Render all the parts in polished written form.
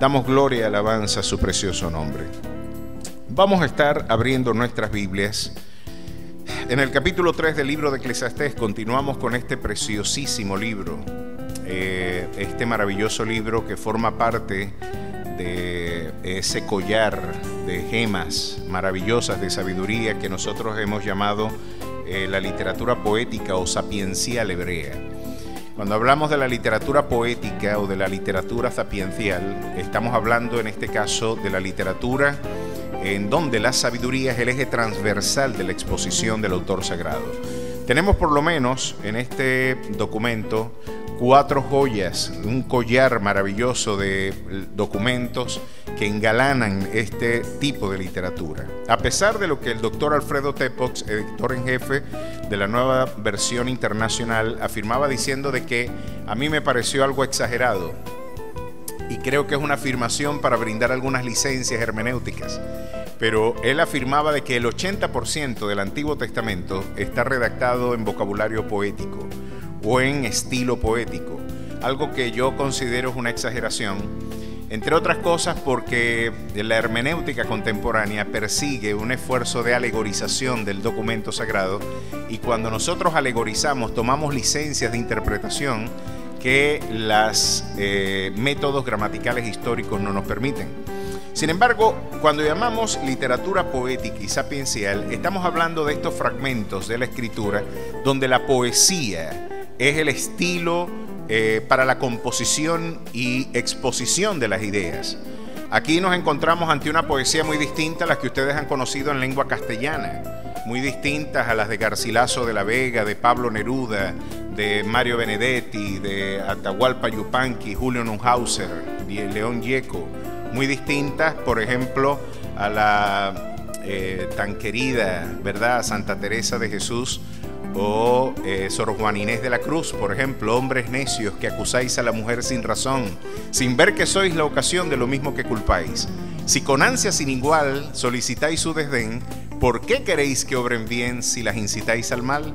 Damos gloria y alabanza a su precioso nombre. Vamos a estar abriendo nuestras Biblias. En el capítulo 3 del libro de Eclesiastés continuamos con este preciosísimo libro, este maravilloso libro que forma parte de ese collar de gemas maravillosas de sabiduría que nosotros hemos llamado la literatura poética o sapiencial hebrea. Cuando hablamos de la literatura poética o de la literatura sapiencial, estamos hablando en este caso de la literatura en donde la sabiduría es el eje transversal de la exposición del autor sagrado. Tenemos por lo menos en este documento 4 joyas, un collar maravilloso de documentos que engalanan este tipo de literatura. A pesar de lo que el doctor Alfredo Tepox, editor en jefe de la Nueva Versión Internacional, afirmaba diciendo de que a mí me pareció algo exagerado, y creo que es una afirmación para brindar algunas licencias hermenéuticas, pero él afirmaba de que el 80% del Antiguo Testamento está redactado en vocabulario poético o en estilo poético, algo que yo considero es una exageración, entre otras cosas porque la hermenéutica contemporánea persigue un esfuerzo de alegorización del documento sagrado, y cuando nosotros alegorizamos tomamos licencias de interpretación que los métodos gramaticales históricos no nos permiten. Sin embargo, cuando llamamos literatura poética y sapiencial, estamos hablando de estos fragmentos de la escritura donde la poesía es el estilo para la composición y exposición de las ideas. Aquí nos encontramos ante una poesía muy distinta a las que ustedes han conocido en lengua castellana, muy distintas a las de Garcilaso de la Vega, de Pablo Neruda, de Mario Benedetti, de Atahualpa Yupanqui, Julio Neuhauser, de León Gieco, muy distintas, por ejemplo, a la tan querida, ¿verdad?, Santa Teresa de Jesús, o Sor Juana Inés de la Cruz, por ejemplo: hombres necios que acusáis a la mujer sin razón, sin ver que sois la ocasión de lo mismo que culpáis. Si con ansia sin igual solicitáis su desdén, ¿por qué queréis que obren bien si las incitáis al mal?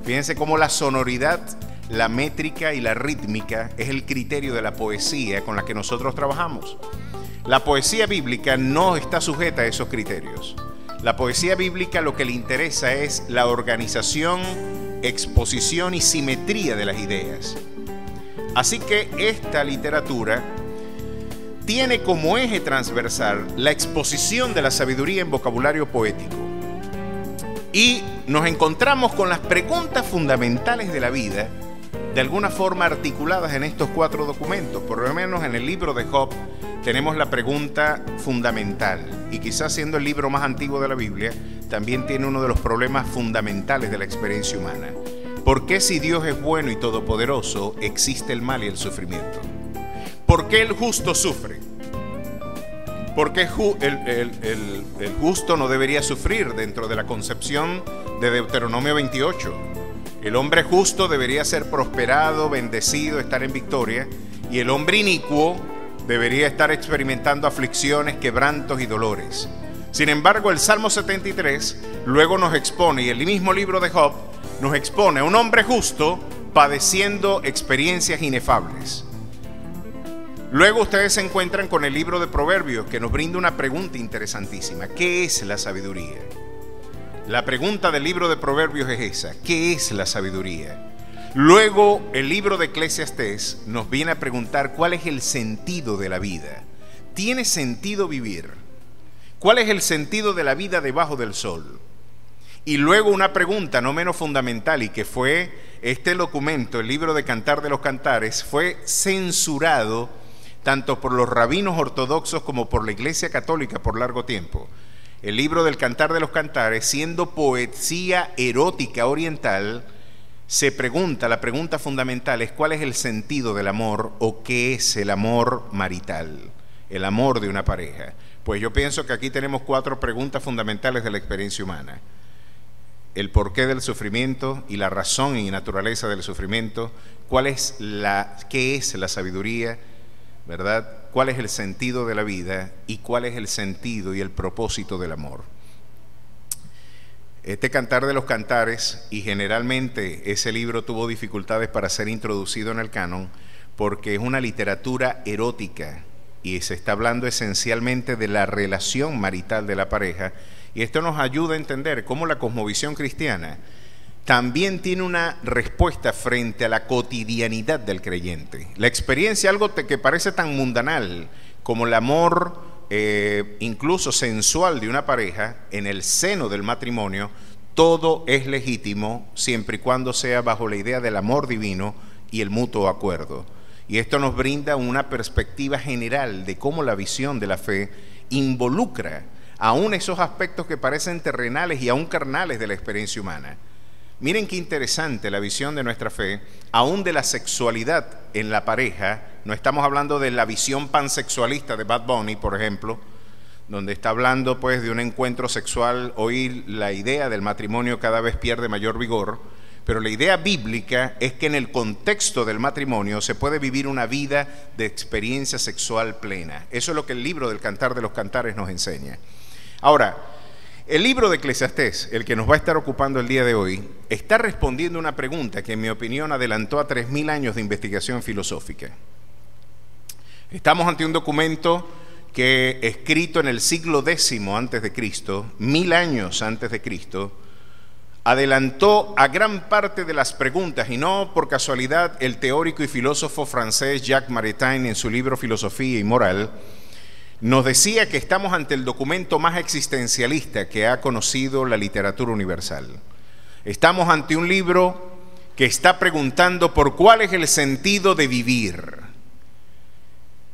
Fíjense cómo la sonoridad, la métrica y la rítmica es el criterio de la poesía con la que nosotros trabajamos. La poesía bíblica no está sujeta a esos criterios. La poesía bíblica lo que le interesa es la organización, exposición y simetría de las ideas. Así que esta literatura tiene como eje transversal la exposición de la sabiduría en vocabulario poético. Y nos encontramos con las preguntas fundamentales de la vida, de alguna forma articuladas en estos 4 documentos. Por lo menos en el libro de Job tenemos la pregunta fundamental, y quizás siendo el libro más antiguo de la Biblia, también tiene uno de los problemas fundamentales de la experiencia humana. ¿Por qué, si Dios es bueno y todopoderoso, existe el mal y el sufrimiento? ¿Por qué el justo sufre? ¿Por qué el justo no debería sufrir dentro de la concepción de Deuteronomio 28? El hombre justo debería ser prosperado, bendecido, estar en victoria, y el hombre inicuo debería estar experimentando aflicciones, quebrantos y dolores. Sin embargo, el Salmo 73 luego nos expone, y el mismo libro de Job nos expone a un hombre justo padeciendo experiencias inefables. Luego ustedes se encuentran con el libro de Proverbios, que nos brinda una pregunta interesantísima: ¿qué es la sabiduría? La pregunta del libro de Proverbios es esa: ¿qué es la sabiduría? Luego el libro de Eclesiastés nos viene a preguntar cuál es el sentido de la vida. ¿Tiene sentido vivir? ¿Cuál es el sentido de la vida debajo del sol? Y luego una pregunta no menos fundamental, y que fue este documento, el libro de Cantar de los Cantares, fue censurado tanto por los rabinos ortodoxos como por la Iglesia Católica por largo tiempo. El libro del Cantar de los Cantares, siendo poesía erótica oriental, se pregunta, la pregunta fundamental es: ¿cuál es el sentido del amor, o qué es el amor marital, el amor de una pareja? Pues yo pienso que aquí tenemos 4 preguntas fundamentales de la experiencia humana: el porqué del sufrimiento y la razón y naturaleza del sufrimiento, qué es la sabiduría, ¿verdad? ¿Cuál es el sentido de la vida y cuál es el sentido y el propósito del amor? Este Cantar de los Cantares, y generalmente ese libro tuvo dificultades para ser introducido en el canon, porque es una literatura erótica y se está hablando esencialmente de la relación marital de la pareja, y esto nos ayuda a entender cómo la cosmovisión cristiana también tiene una respuesta frente a la cotidianidad del creyente. La experiencia, algo que parece tan mundanal como el amor incluso sensual de una pareja en el seno del matrimonio, todo es legítimo siempre y cuando sea bajo la idea del amor divino y el mutuo acuerdo. Y esto nos brinda una perspectiva general de cómo la visión de la fe involucra aún esos aspectos que parecen terrenales y aún carnales de la experiencia humana. Miren qué interesante la visión de nuestra fe, aún de la sexualidad en la pareja. No estamos hablando de la visión pansexualista de Bad Bunny, por ejemplo, donde está hablando pues de un encuentro sexual. Hoy la idea del matrimonio cada vez pierde mayor vigor, pero la idea bíblica es que en el contexto del matrimonio se puede vivir una vida de experiencia sexual plena. Eso es lo que el libro del Cantar de los Cantares nos enseña. Ahora, el libro de Eclesiastés, el que nos va a estar ocupando el día de hoy, está respondiendo una pregunta que en mi opinión adelantó a 3000 años de investigación filosófica. Estamos ante un documento que, escrito en el siglo X antes de Cristo, 1000 años antes de Cristo, adelantó a gran parte de las preguntas, y no por casualidad el teórico y filósofo francés Jacques Maritain, en su libro Filosofía y Moral, nos decía que estamos ante el documento más existencialista que ha conocido la literatura universal. Estamos ante un libro que está preguntando por cuál es el sentido de vivir.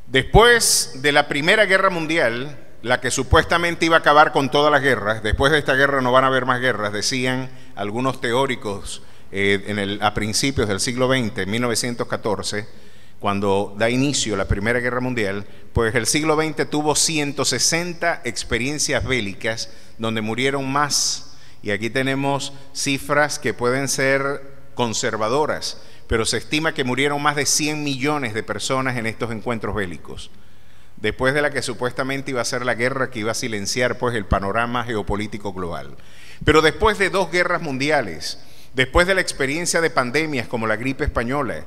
Después de la Primera Guerra Mundial, la que supuestamente iba a acabar con todas las guerras, después de esta guerra no van a haber más guerras, decían algunos teóricos a principios del siglo XX, en 1914, cuando da inicio la Primera Guerra Mundial, pues el siglo XX tuvo 160 experiencias bélicas donde murieron más. Y aquí tenemos cifras que pueden ser conservadoras, pero se estima que murieron más de 100 millones de personas en estos encuentros bélicos, después de la que supuestamente iba a ser la guerra que iba a silenciar pues el panorama geopolítico global. Pero después de 2 guerras mundiales, después de la experiencia de pandemias como la gripe española,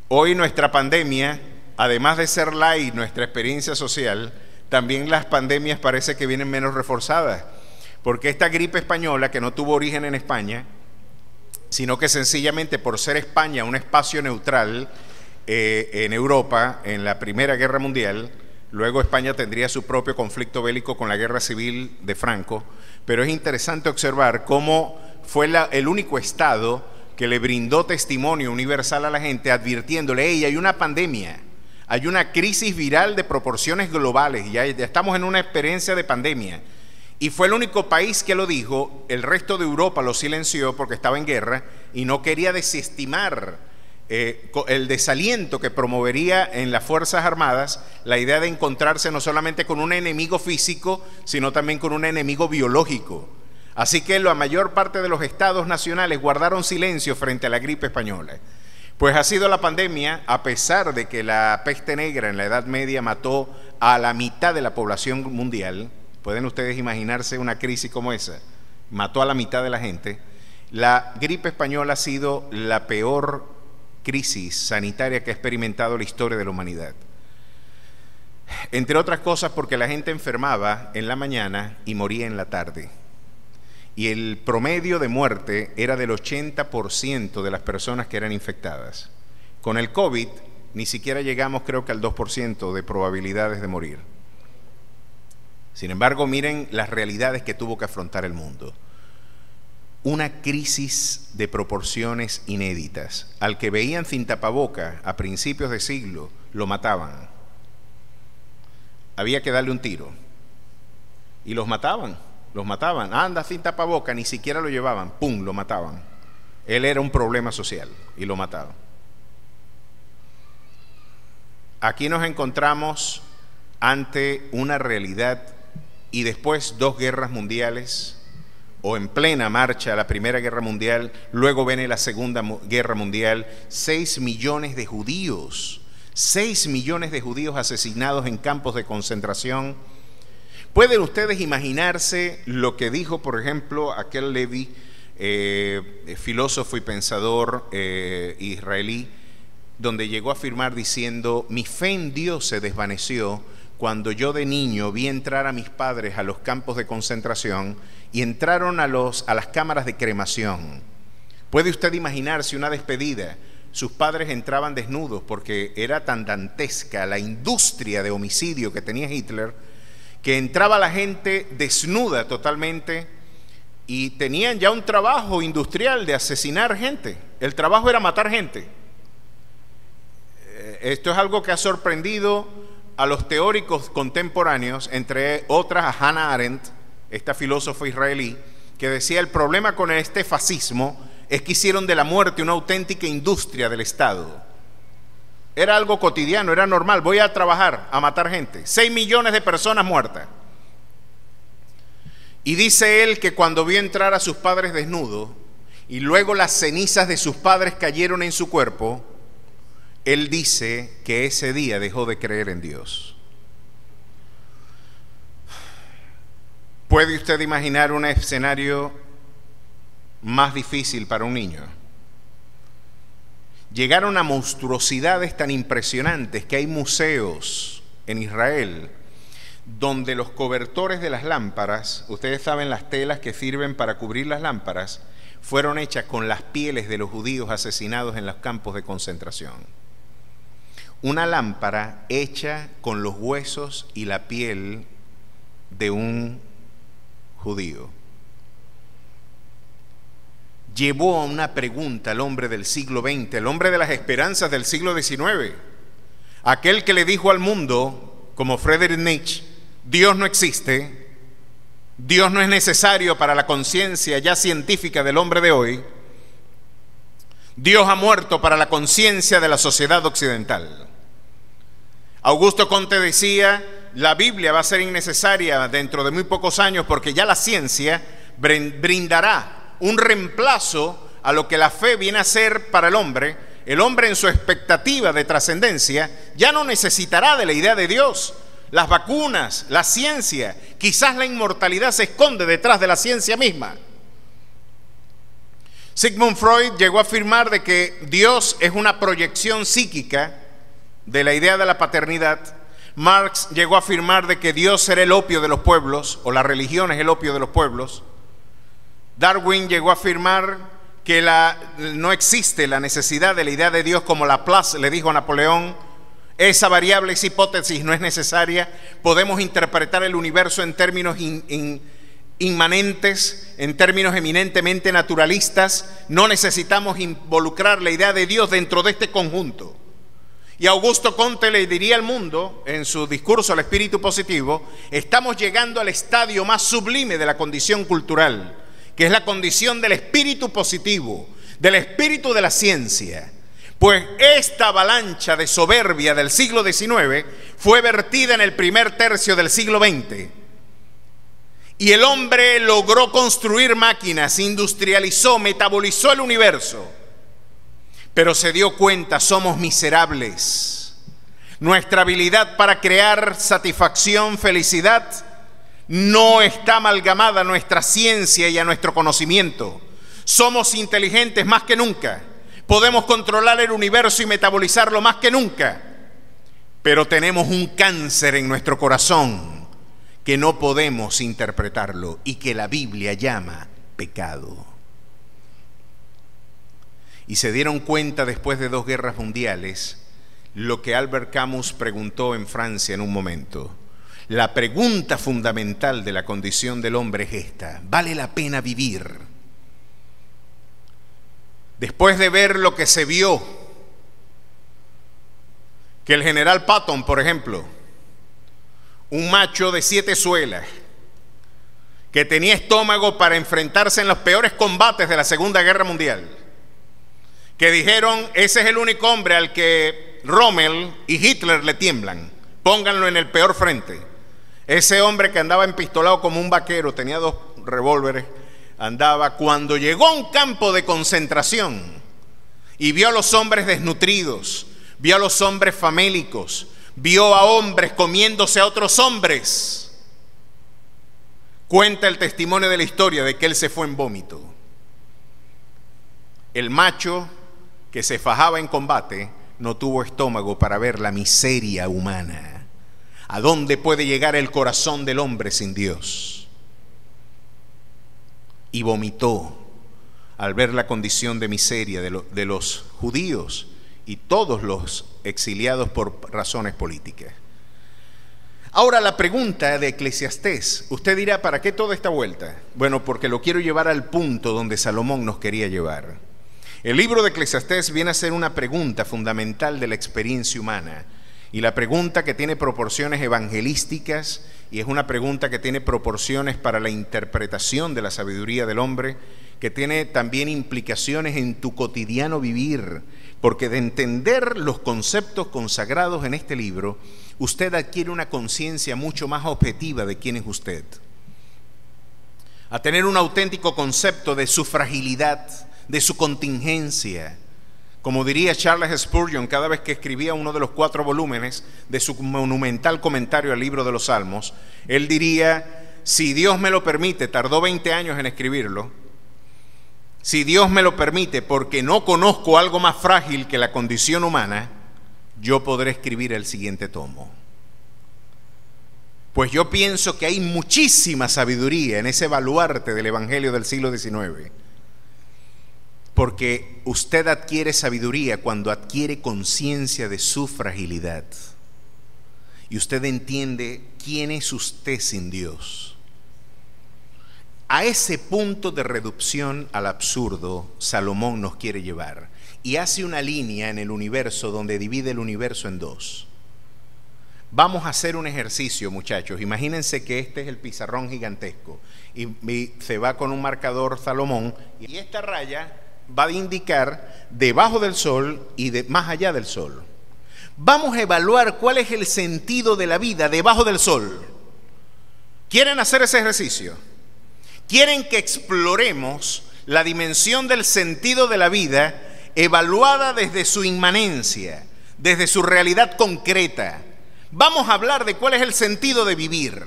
hoy nuestra pandemia, además de ser light nuestra experiencia social, también las pandemias parece que vienen menos reforzadas, porque esta gripe española, que no tuvo origen en España, sino que sencillamente por ser España un espacio neutral en Europa en la Primera Guerra Mundial, luego España tendría su propio conflicto bélico con la Guerra Civil de Franco, pero es interesante observar cómo fue el único estado que le brindó testimonio universal a la gente, advirtiéndole: hey, hay una pandemia, hay una crisis viral de proporciones globales, ya estamos en una experiencia de pandemia. Y fue el único país que lo dijo. El resto de Europa lo silenció porque estaba en guerra y no quería desestimar el desaliento que promovería en las Fuerzas Armadas la idea de encontrarse no solamente con un enemigo físico, sino también con un enemigo biológico. Así que la mayor parte de los estados nacionales guardaron silencio frente a la gripe española. Pues ha sido la pandemia, a pesar de que la peste negra en la Edad Media mató a la mitad de la población mundial. ¿Pueden ustedes imaginarse una crisis como esa? Mató a la mitad de la gente. La gripe española ha sido la peor crisis sanitaria que ha experimentado la historia de la humanidad. Entre otras cosas porque la gente enfermaba en la mañana y moría en la tarde. Y el promedio de muerte era del 80% de las personas que eran infectadas. Con el COVID ni siquiera llegamos, creo que al 2% de probabilidades de morir. Sin embargo, miren las realidades que tuvo que afrontar el mundo. Una crisis de proporciones inéditas. Al que veían sin tapaboca a principios de siglo, lo mataban. Había que darle un tiro. Y los mataban. Anda sin tapaboca, ni siquiera lo llevaban. ¡Pum! Lo mataban. Él era un problema social y lo mataban. Aquí nos encontramos ante una realidad. Y después 2 guerras mundiales, o en plena marcha la Primera Guerra Mundial, luego viene la Segunda Guerra Mundial, 6 millones de judíos, 6 millones de judíos asesinados en campos de concentración. ¿Pueden ustedes imaginarse lo que dijo, por ejemplo, aquel Levi, filósofo y pensador israelí, donde llegó a afirmar diciendo: mi fe en Dios se desvaneció cuando yo de niño vi entrar a mis padres a los campos de concentración y entraron a las cámaras de cremación. ¿Puede usted imaginarse una despedida? Sus padres entraban desnudos porque era tan dantesca la industria de homicidio que tenía Hitler, que entraba la gente desnuda totalmente y tenían ya un trabajo industrial de asesinar gente. El trabajo era matar gente. Esto es algo que ha sorprendido a los teóricos contemporáneos, entre otras a Hannah Arendt, esta filósofa israelí, que decía: el problema con este fascismo es que hicieron de la muerte una auténtica industria del Estado. Era algo cotidiano, era normal. Voy a trabajar, a matar gente. 6 millones de personas muertas. Y dice él que cuando vio entrar a sus padres desnudos y luego las cenizas de sus padres cayeron en su cuerpo, él dice que ese día dejó de creer en Dios. ¿Puede usted imaginar un escenario más difícil para un niño? Llegaron a monstruosidades tan impresionantes que hay museos en Israel donde los cobertores de las lámparas, ustedes saben, las telas que sirven para cubrir las lámparas, fueron hechas con las pieles de los judíos asesinados en los campos de concentración. Una lámpara hecha con los huesos y la piel de un judío. Llevó a una pregunta al hombre del siglo XX, el hombre de las esperanzas del siglo XIX, aquel que le dijo al mundo, como Friedrich Nietzsche: Dios no existe, Dios no es necesario para la conciencia ya científica del hombre de hoy, Dios ha muerto para la conciencia de la sociedad occidental. Augusto Comte decía: la Biblia va a ser innecesaria dentro de muy pocos años porque ya la ciencia brindará un reemplazo a lo que la fe viene a ser para el hombre. El hombre, en su expectativa de trascendencia, ya no necesitará de la idea de Dios. Las vacunas, la ciencia, quizás la inmortalidad se esconde detrás de la ciencia misma. Sigmund Freud llegó a afirmar de que Dios es una proyección psíquica de la idea de la paternidad. Marx llegó a afirmar de que Dios era el opio de los pueblos, o la religión es el opio de los pueblos. Darwin llegó a afirmar que no existe la necesidad de la idea de Dios, como Laplace le dijo a Napoleón: esa variable, esa hipótesis no es necesaria. Podemos interpretar el universo en términos inmanentes, en términos eminentemente naturalistas. No necesitamos involucrar la idea de Dios dentro de este conjunto. Y Augusto Comte le diría al mundo, en su discurso al espíritu positivo: estamos llegando al estadio más sublime de la condición cultural, que es la condición del espíritu positivo, del espíritu de la ciencia. Pues esta avalancha de soberbia del siglo XIX fue vertida en el primer tercio del siglo XX. Y el hombre logró construir máquinas, industrializó, metabolizó el universo. Pero se dio cuenta: somos miserables. Nuestra habilidad para crear satisfacción, felicidad, no está amalgamada a nuestra ciencia y a nuestro conocimiento. Somos inteligentes más que nunca. Podemos controlar el universo y metabolizarlo más que nunca. Pero tenemos un cáncer en nuestro corazón que no podemos interpretarlo y que la Biblia llama pecado. Y se dieron cuenta después de 2 guerras mundiales lo que Albert Camus preguntó en Francia en un momento. La pregunta fundamental de la condición del hombre es esta: ¿vale la pena vivir? Después de ver lo que se vio, que el general Patton, por ejemplo, un macho de 7 suelas, que tenía estómago para enfrentarse en los peores combates de la Segunda Guerra Mundial, que dijeron: ese es el único hombre al que Rommel y Hitler le tiemblan, pónganlo en el peor frente. Ese hombre que andaba empistolado como un vaquero, tenía 2 revólveres, andaba, cuando llegó a un campo de concentración y vio a los hombres desnutridos, vio a los hombres famélicos, vio a hombres comiéndose a otros hombres, cuenta el testimonio de la historia de que él se fue en vómito. El macho que se fajaba en combate no tuvo estómago para ver la miseria humana. ¿A dónde puede llegar el corazón del hombre sin Dios? Y vomitó al ver la condición de miseria de los judíos y todos los exiliados por razones políticas. Ahora la pregunta de Eclesiastés, usted dirá, ¿para qué toda esta vuelta? Bueno, porque lo quiero llevar al punto donde Salomón nos quería llevar. El libro de Eclesiastés viene a ser una pregunta fundamental de la experiencia humana, y la pregunta que tiene proporciones evangelísticas, y es una pregunta que tiene proporciones para la interpretación de la sabiduría del hombre, que tiene también implicaciones en tu cotidiano vivir, porque de entender los conceptos consagrados en este libro, usted adquiere una conciencia mucho más objetiva de quién es usted, a tener un auténtico concepto de su fragilidad, de su contingencia. Como diría Charles Spurgeon cada vez que escribía uno de los 4 volúmenes de su monumental comentario al libro de los Salmos, él diría, si Dios me lo permite, tardó 20 años en escribirlo, si Dios me lo permite, porque no conozco algo más frágil que la condición humana, yo podré escribir el siguiente tomo. Pues yo pienso que hay muchísima sabiduría en ese baluarte del Evangelio del siglo XIX. Porque usted adquiere sabiduría cuando adquiere conciencia de su fragilidad. Y usted entiende quién es usted sin Dios. A ese punto de reducción al absurdo, Salomón nos quiere llevar. Y hace una línea en el universo donde divide el universo en 2. Vamos a hacer un ejercicio, muchachos. Imagínense que este es el pizarrón gigantesco. Y se va con un marcador Salomón. Y esta raya va a indicar debajo del sol y más allá del sol. Vamos a evaluar cuál es el sentido de la vida debajo del sol. ¿Quieren hacer ese ejercicio? ¿Quieren que exploremos la dimensión del sentido de la vida evaluada desde su inmanencia, desde su realidad concreta? Vamos a hablar de cuál es el sentido de vivir.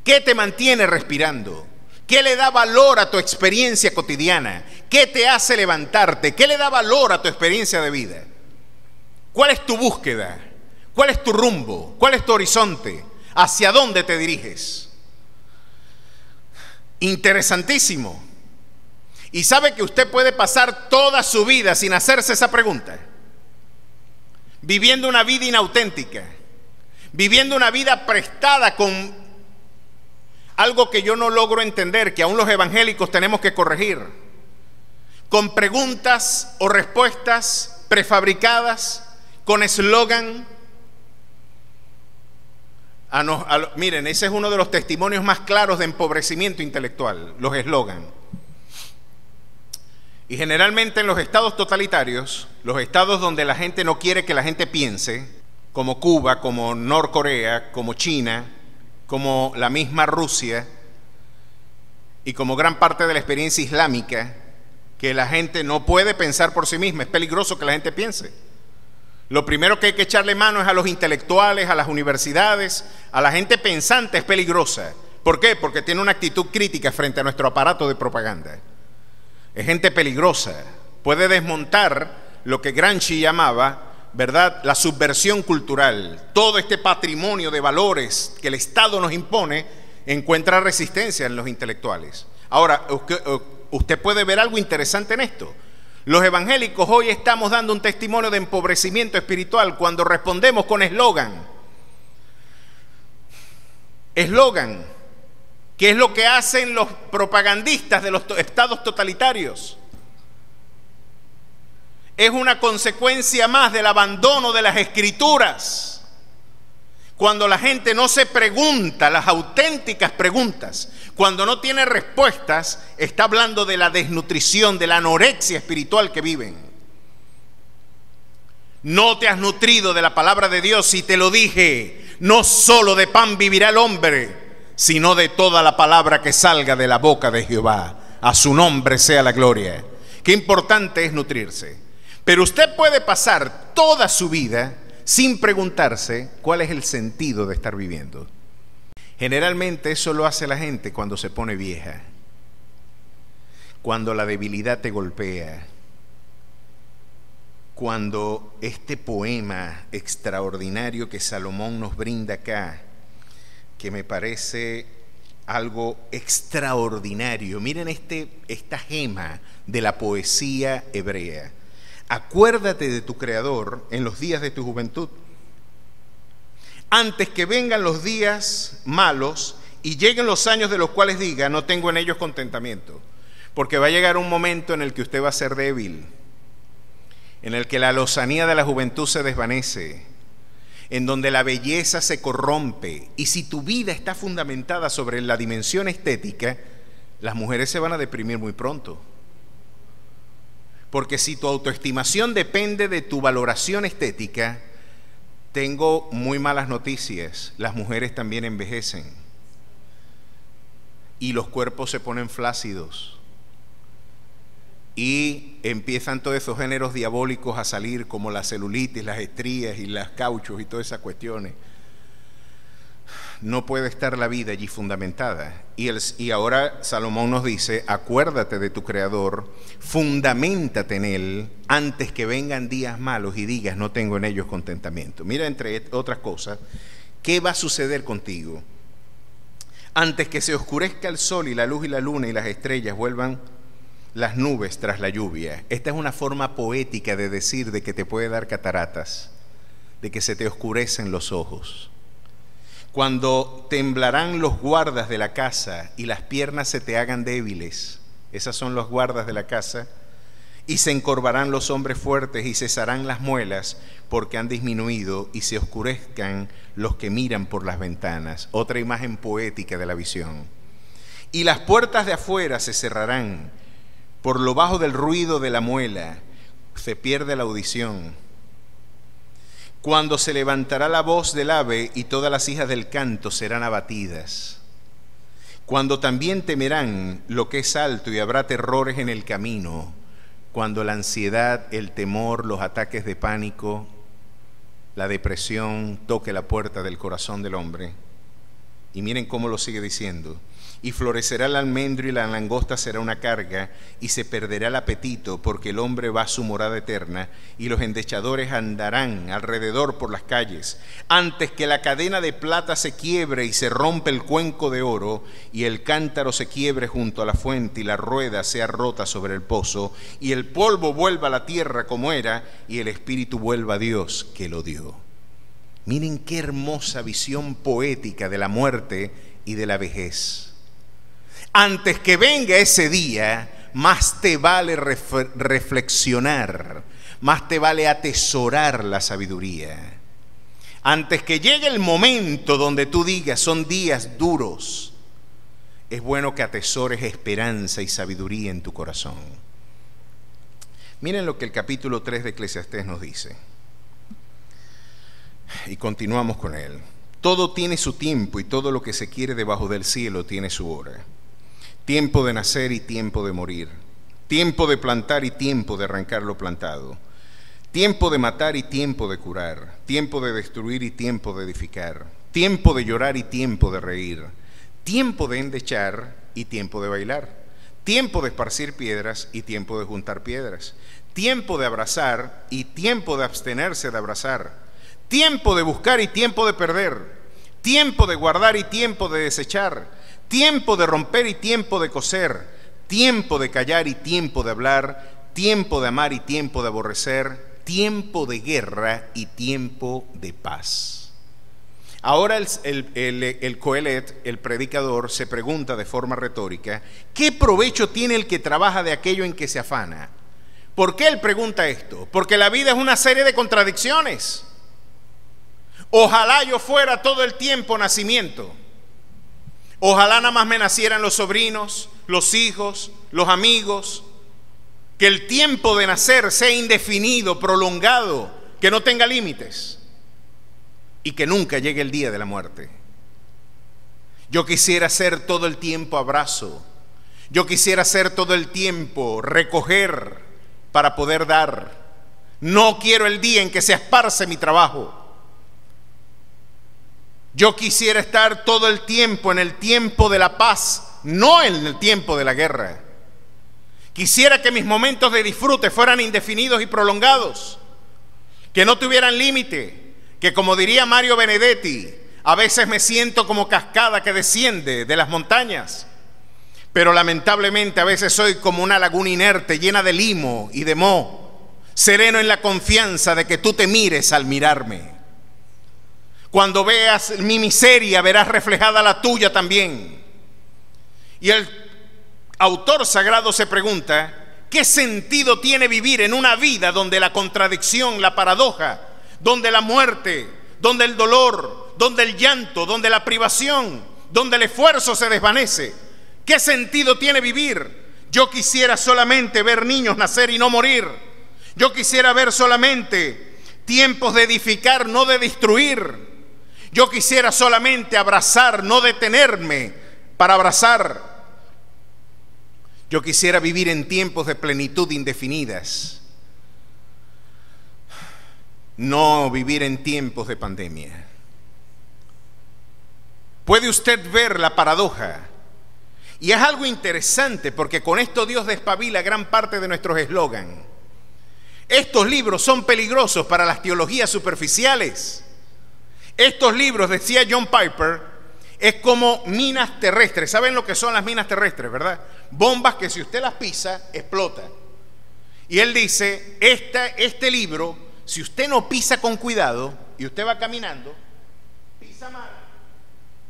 ¿Qué te mantiene respirando? ¿Qué le da valor a tu experiencia cotidiana? ¿Qué te hace levantarte? ¿Qué le da valor a tu experiencia de vida? ¿Cuál es tu búsqueda? ¿Cuál es tu rumbo? ¿Cuál es tu horizonte? ¿Hacia dónde te diriges? Interesantísimo. Y sabe que usted puede pasar toda su vida sin hacerse esa pregunta, viviendo una vida inauténtica, viviendo una vida prestada con algo que yo no logro entender, que aún los evangélicos tenemos que corregir, con preguntas o respuestas prefabricadas, con eslogan. Miren, ese es uno de los testimonios más claros de empobrecimiento intelectual, los eslogan. Y generalmente en los estados totalitarios, los estados donde la gente no quiere que la gente piense, como Cuba, como Norcorea, como China, como la misma Rusia y como gran parte de la experiencia islámica, que la gente no puede pensar por sí misma, es peligroso que la gente piense. Lo primero que hay que echarle mano es a los intelectuales, a las universidades, a la gente pensante, es peligrosa. ¿Por qué? Porque tiene una actitud crítica frente a nuestro aparato de propaganda. Es gente peligrosa, puede desmontar lo que Gramsci llamaba, ¿verdad?, la subversión cultural. Todo este patrimonio de valores que el Estado nos impone encuentra resistencia en los intelectuales. Ahora, usted puede ver algo interesante en esto. Los evangélicos hoy estamos dando un testimonio de empobrecimiento espiritual cuando respondemos con eslogan. Eslogan, que es lo que hacen los propagandistas de los estados totalitarios. Es una consecuencia más del abandono de las escrituras. Cuando la gente no se pregunta las auténticas preguntas, cuando no tiene respuestas, está hablando de la desnutrición, de la anorexia espiritual que viven. No te has nutrido de la palabra de Dios, y te lo dije, no solo de pan vivirá el hombre, sino de toda la palabra que salga de la boca de Jehová. A su nombre sea la gloria. Qué importante es nutrirse. Pero usted puede pasar toda su vida sin preguntarse cuál es el sentido de estar viviendo. Generalmente eso lo hace la gente cuando se pone vieja, cuando la debilidad te golpea, cuando este poema extraordinario que Salomón nos brinda acá, que me parece algo extraordinario. Miren esta gema de la poesía hebrea. Acuérdate de tu Creador en los días de tu juventud, antes que vengan los días malos y lleguen los años de los cuales diga, no tengo en ellos contentamiento. Porque va a llegar un momento en el que usted va a ser débil, en el que la lozanía de la juventud se desvanece, en donde la belleza se corrompe. Y si tu vida está fundamentada sobre la dimensión estética, las mujeres se van a deprimir muy pronto. Porque si tu autoestimación depende de tu valoración estética, tengo muy malas noticias. Las mujeres también envejecen y los cuerpos se ponen flácidos. Y empiezan todos esos géneros diabólicos a salir, como la celulitis, las estrías y las cauchos y todas esas cuestiones. No puede estar la vida allí fundamentada. Y ahora Salomón nos dice, acuérdate de tu Creador, fundamentate en Él, antes que vengan días malos y digas, no tengo en ellos contentamiento. Mira, entre otras cosas, ¿qué va a suceder contigo? Antes que se oscurezca el sol y la luz y la luna y las estrellas vuelvan las nubes tras la lluvia. Esta es una forma poética de decir de que te puede dar cataratas, de que se te oscurecen los ojos. Cuando temblarán los guardas de la casa y las piernas se te hagan débiles, esas son los guardas de la casa, y se encorvarán los hombres fuertes y cesarán las muelas porque han disminuido y se oscurezcan los que miran por las ventanas. Otra imagen poética de la visión. Y las puertas de afuera se cerrarán. Por lo bajo del ruido de la muela se pierde la audición. Cuando se levantará la voz del ave y todas las hijas del canto serán abatidas. Cuando también temerán lo que es alto y habrá terrores en el camino. Cuando la ansiedad, el temor, los ataques de pánico, la depresión toque la puerta del corazón del hombre. Y miren cómo lo sigue diciendo. Y florecerá el almendro y la langosta será una carga, y se perderá el apetito, porque el hombre va a su morada eterna, y los endechadores andarán alrededor por las calles. Antes que la cadena de plata se quiebre y se rompe el cuenco de oro, y el cántaro se quiebre junto a la fuente, y la rueda sea rota sobre el pozo, y el polvo vuelva a la tierra como era, y el espíritu vuelva a Dios que lo dio. Miren qué hermosa visión poética de la muerte y de la vejez. Antes que venga ese día, más te vale reflexionar, más te vale atesorar la sabiduría. Antes que llegue el momento donde tú digas, son días duros, es bueno que atesores esperanza y sabiduría en tu corazón. Miren lo que el capítulo 3 de Eclesiastés nos dice. Y continuamos con él. Todo tiene su tiempo y todo lo que se quiere debajo del cielo tiene su hora. Tiempo de nacer y tiempo de morir. Tiempo de plantar y tiempo de arrancar lo plantado. Tiempo de matar y tiempo de curar. Tiempo de destruir y tiempo de edificar. Tiempo de llorar y tiempo de reír. Tiempo de endechar y tiempo de bailar. Tiempo de esparcir piedras y tiempo de juntar piedras. Tiempo de abrazar y tiempo de abstenerse de abrazar. Tiempo de buscar y tiempo de perder. Tiempo de guardar y tiempo de desechar. Tiempo de romper y tiempo de coser, tiempo de callar y tiempo de hablar, tiempo de amar y tiempo de aborrecer, tiempo de guerra y tiempo de paz. Ahora el Coelet, el predicador, se pregunta de forma retórica, ¿qué provecho tiene el que trabaja de aquello en que se afana? ¿Por qué él pregunta esto? Porque la vida es una serie de contradicciones. Ojalá yo fuera todo el tiempo nacimiento. Ojalá nada más me nacieran los sobrinos, los hijos, los amigos. Que el tiempo de nacer sea indefinido, prolongado, que no tenga límites. Y que nunca llegue el día de la muerte. Yo quisiera ser todo el tiempo abrazo. Yo quisiera ser todo el tiempo recoger para poder dar. No quiero el día en que se esparce mi trabajo. Yo quisiera estar todo el tiempo en el tiempo de la paz, no en el tiempo de la guerra. Quisiera que mis momentos de disfrute fueran indefinidos y prolongados. que no tuvieran límite, que como diría Mario Benedetti, a veces me siento como cascada que desciende de las montañas, pero lamentablemente a veces soy como una laguna inerte llena de limo y de moho, sereno en la confianza de que tú te mires al mirarme. Cuando veas mi miseria, verás reflejada la tuya también. Y el autor sagrado se pregunta, ¿qué sentido tiene vivir en una vida donde la contradicción, la paradoja, donde la muerte, donde el dolor, donde el llanto, donde la privación, donde el esfuerzo se desvanece? ¿Qué sentido tiene vivir? Yo quisiera solamente ver niños nacer y no morir. Yo quisiera ver solamente tiempos de edificar, no de destruir. Yo quisiera solamente abrazar, no detenerme para abrazar. Yo quisiera vivir en tiempos de plenitud indefinidas, no vivir en tiempos de pandemia. Puede usted ver la paradoja, y es algo interesante porque con esto Dios despabila gran parte de nuestros eslogan. Estos libros son peligrosos para las teologías superficiales. Estos libros, decía John Piper, es como minas terrestres. ¿Saben lo que son las minas terrestres, verdad? Bombas que si usted las pisa, explota. Y él dice, este libro, si usted no pisa con cuidado, y usted va caminando, pisa mal,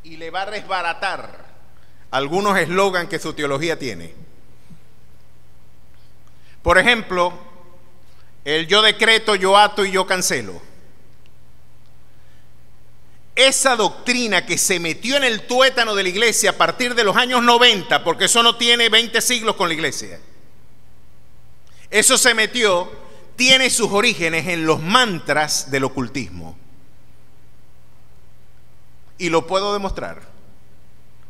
y le va a resbaratar algunos eslogans que su teología tiene. Por ejemplo, el yo decreto, yo ato y yo cancelo. Esa doctrina que se metió en el tuétano de la iglesia a partir de los años 90, porque eso no tiene 20 siglos con la iglesia. Eso se metió, tiene sus orígenes en los mantras del ocultismo. Y lo puedo demostrar.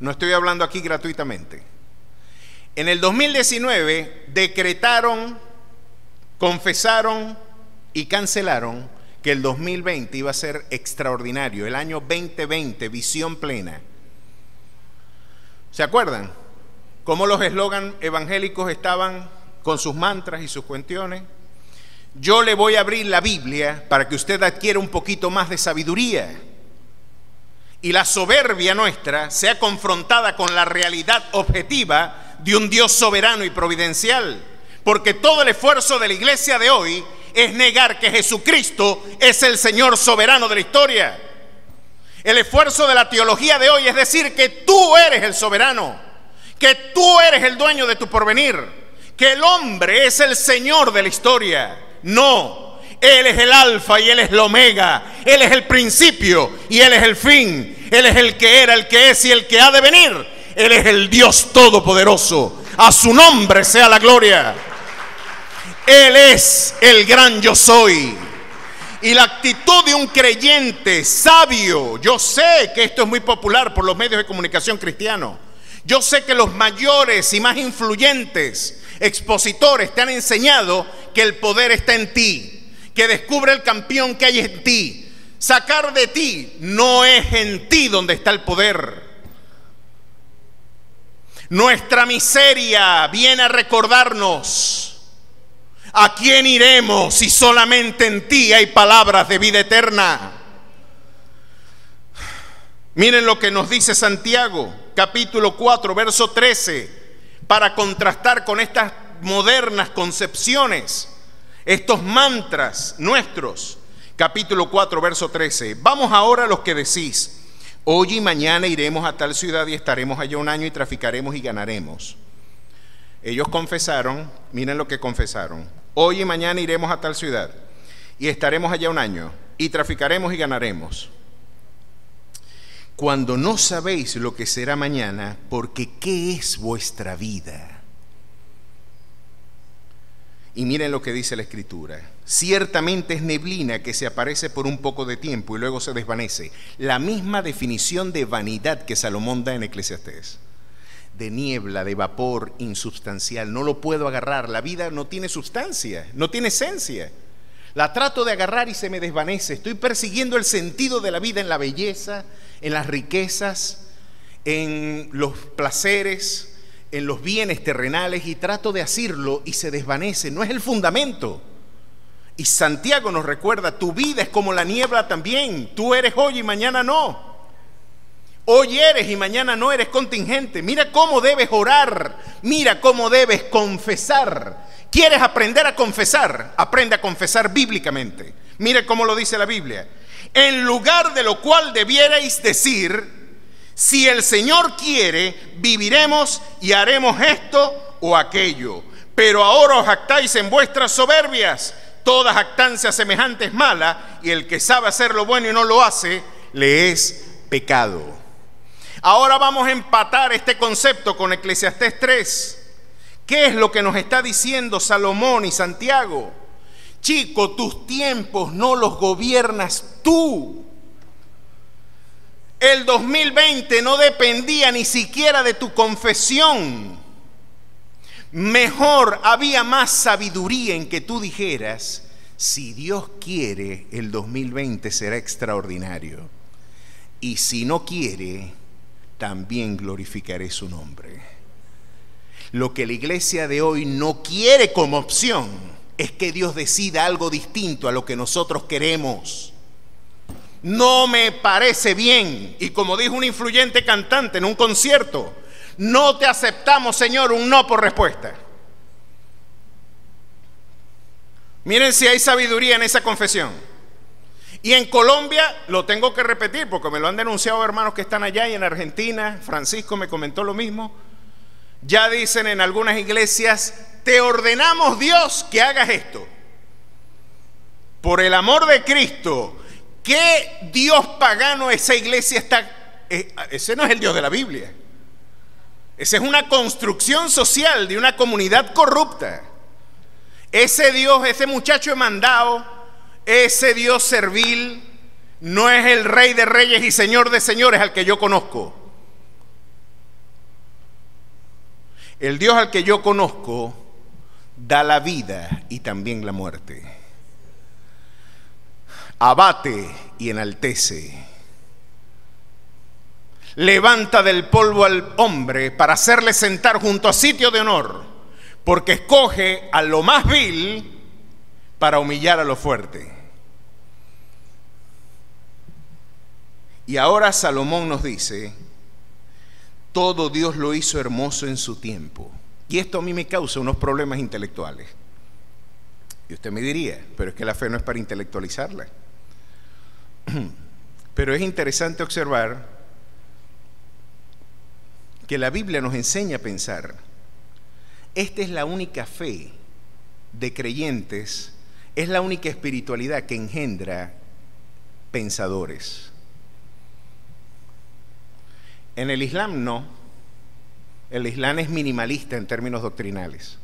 No estoy hablando aquí gratuitamente. En el 2019 decretaron, confesaron y cancelaron que el 2020 iba a ser extraordinario, el año 2020, visión plena. ¿Se acuerdan? Cómo los eslogans evangélicos estaban con sus mantras y sus cuestiones. Yo le voy a abrir la Biblia para que usted adquiera un poquito más de sabiduría y la soberbia nuestra sea confrontada con la realidad objetiva de un Dios soberano y providencial, porque todo el esfuerzo de la iglesia de hoy es negar que Jesucristo es el Señor soberano de la historia. El esfuerzo de la teología de hoy es decir que tú eres el soberano, que tú eres el dueño de tu porvenir, que el hombre es el Señor de la historia. No, Él es el alfa y Él es el omega, Él es el principio y Él es el fin, Él es el que era, el que es y el que ha de venir. Él es el Dios todopoderoso, a su nombre sea la gloria. Él es el gran yo soy. Y la actitud de un creyente sabio, yo sé que esto es muy popular por los medios de comunicación cristianos. Yo sé que los mayores y más influyentes expositores te han enseñado que el poder está en ti, que descubre el campeón que hay en ti. Sacar de ti, no es en ti donde está el poder. Nuestra miseria viene a recordarnos: ¿a quién iremos si solamente en ti hay palabras de vida eterna? Miren lo que nos dice Santiago, capítulo 4, verso 13, para contrastar con estas modernas concepciones, estos mantras nuestros. Capítulo 4, verso 13. Vamos ahora a los que decís: hoy y mañana iremos a tal ciudad y estaremos allá un año y traficaremos y ganaremos. Ellos confesaron, miren lo que confesaron: hoy y mañana iremos a tal ciudad y estaremos allá un año y traficaremos y ganaremos. Cuando no sabéis lo que será mañana, porque ¿qué es vuestra vida? Y miren lo que dice la Escritura: ciertamente es neblina que se aparece por un poco de tiempo y luego se desvanece. La misma definición de vanidad que Salomón da en Eclesiastés. De niebla, de vapor insubstancial, no lo puedo agarrar. La vida no tiene sustancia, no tiene esencia. La trato de agarrar y se me desvanece. Estoy persiguiendo el sentido de la vida en la belleza, en las riquezas, en los placeres, en los bienes terrenales, y trato de asirlo y se desvanece. No es el fundamento. Y Santiago nos recuerda, tu vida es como la niebla también. Tú eres hoy y mañana no. Hoy eres y mañana no, eres contingente. Mira cómo debes orar. Mira cómo debes confesar. ¿Quieres aprender a confesar? Aprende a confesar bíblicamente. Mire cómo lo dice la Biblia. En lugar de lo cual debierais decir, si el Señor quiere, viviremos y haremos esto o aquello. Pero ahora os jactáis en vuestras soberbias. Toda jactancia semejante es mala, y el que sabe hacer lo bueno y no lo hace, le es pecado. Ahora vamos a empatar este concepto con Eclesiastés 3. ¿Qué es lo que nos está diciendo Salomón y Santiago? Chico, tus tiempos no los gobiernas tú. El 2020 no dependía ni siquiera de tu confesión. Mejor, había más sabiduría en que tú dijeras, si Dios quiere, el 2020 será extraordinario. Y si no quiere, también glorificaré su nombre. Lo que la iglesia de hoy no quiere como opción es que Dios decida algo distinto a lo que nosotros queremos. No me parece bien. Y como dijo un influyente cantante en un concierto, no te aceptamos, Señor, un no por respuesta. Miren si hay sabiduría en esa confesión. Y en Colombia, lo tengo que repetir porque me lo han denunciado hermanos que están allá, y en Argentina, Francisco me comentó lo mismo. Ya dicen en algunas iglesias, te ordenamos, Dios, que hagas esto. Por el amor de Cristo, ¿qué Dios pagano esa iglesia está? Ese no es el Dios de la Biblia. Esa es una construcción social de una comunidad corrupta. Ese Dios, ese muchacho mandado, ese Dios servil, no es el Rey de Reyes y Señor de Señores al que yo conozco. El Dios al que yo conozco da la vida y también la muerte. Abate y enaltece. Levanta del polvo al hombre para hacerle sentar junto a sitio de honor, porque escoge a lo más vil para humillar a lo fuerte. Y ahora Salomón nos dice, todo Dios lo hizo hermoso en su tiempo. Y esto a mí me causa unos problemas intelectuales. Y usted me diría, pero es que la fe no es para intelectualizarla. Pero es interesante observar que la Biblia nos enseña a pensar. Esta es la única fe de creyentes, es la única espiritualidad que engendra pensadores. En el Islam no. El Islam es minimalista en términos doctrinales.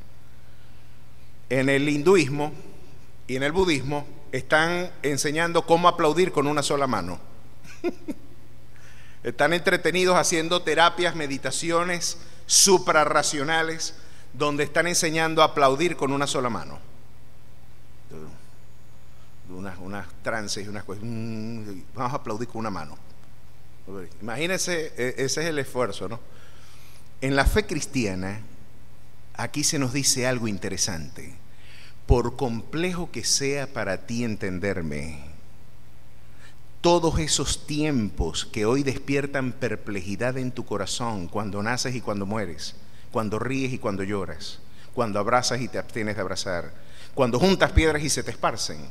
En el hinduismo y en el budismo están enseñando cómo aplaudir con una sola mano. Están entretenidos haciendo terapias, meditaciones suprarracionales, donde están enseñando a aplaudir con una sola mano. Unas trances y unas cosas. Vamos a aplaudir con una mano. Imagínense, ese es el esfuerzo, ¿no? En la fe cristiana, aquí se nos dice algo interesante. Por complejo que sea para ti entenderme, todos esos tiempos que hoy despiertan perplejidad en tu corazón, cuando naces y cuando mueres, cuando ríes y cuando lloras, cuando abrazas y te abstienes de abrazar, cuando juntas piedras y se te esparcen,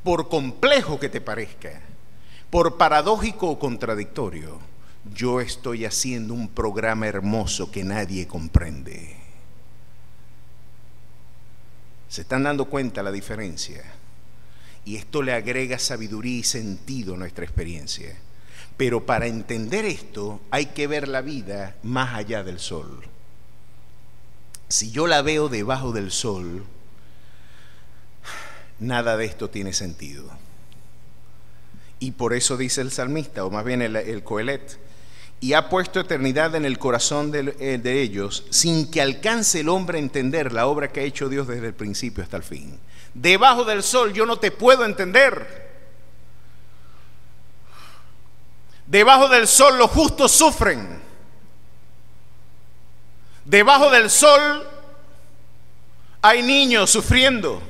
por complejo que te parezca, por paradójico o contradictorio, yo estoy haciendo un programa hermoso que nadie comprende. ¿Se están dando cuenta la diferencia? Y esto le agrega sabiduría y sentido a nuestra experiencia. Pero para entender esto hay que ver la vida más allá del sol. Si yo la veo debajo del sol, nada de esto tiene sentido. Y por eso dice el salmista, o más bien el Coelet, y ha puesto eternidad en el corazón de ellos, sin que alcance el hombre a entender la obra que ha hecho Dios desde el principio hasta el fin. Debajo del sol yo no te puedo entender. Debajo del sol los justos sufren. Debajo del sol hay niños sufriendo.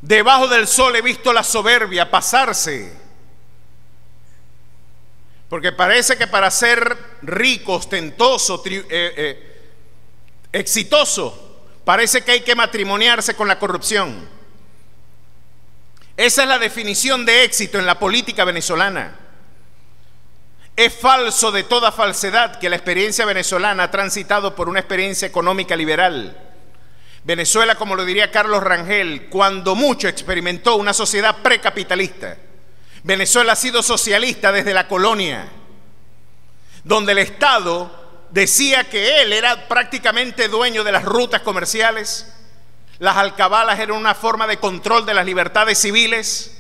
Debajo del sol he visto la soberbia pasarse. Porque parece que para ser rico, ostentoso, exitoso, parece que hay que matrimoniarse con la corrupción. Esa es la definición de éxito en la política venezolana. Es falso de toda falsedad que la experiencia venezolana ha transitado por una experiencia económica liberal. Venezuela, como lo diría Carlos Rangel, cuando mucho experimentó una sociedad precapitalista. Venezuela ha sido socialista desde la colonia, donde el Estado decía que él era prácticamente dueño de las rutas comerciales, las alcabalas eran una forma de control de las libertades civiles,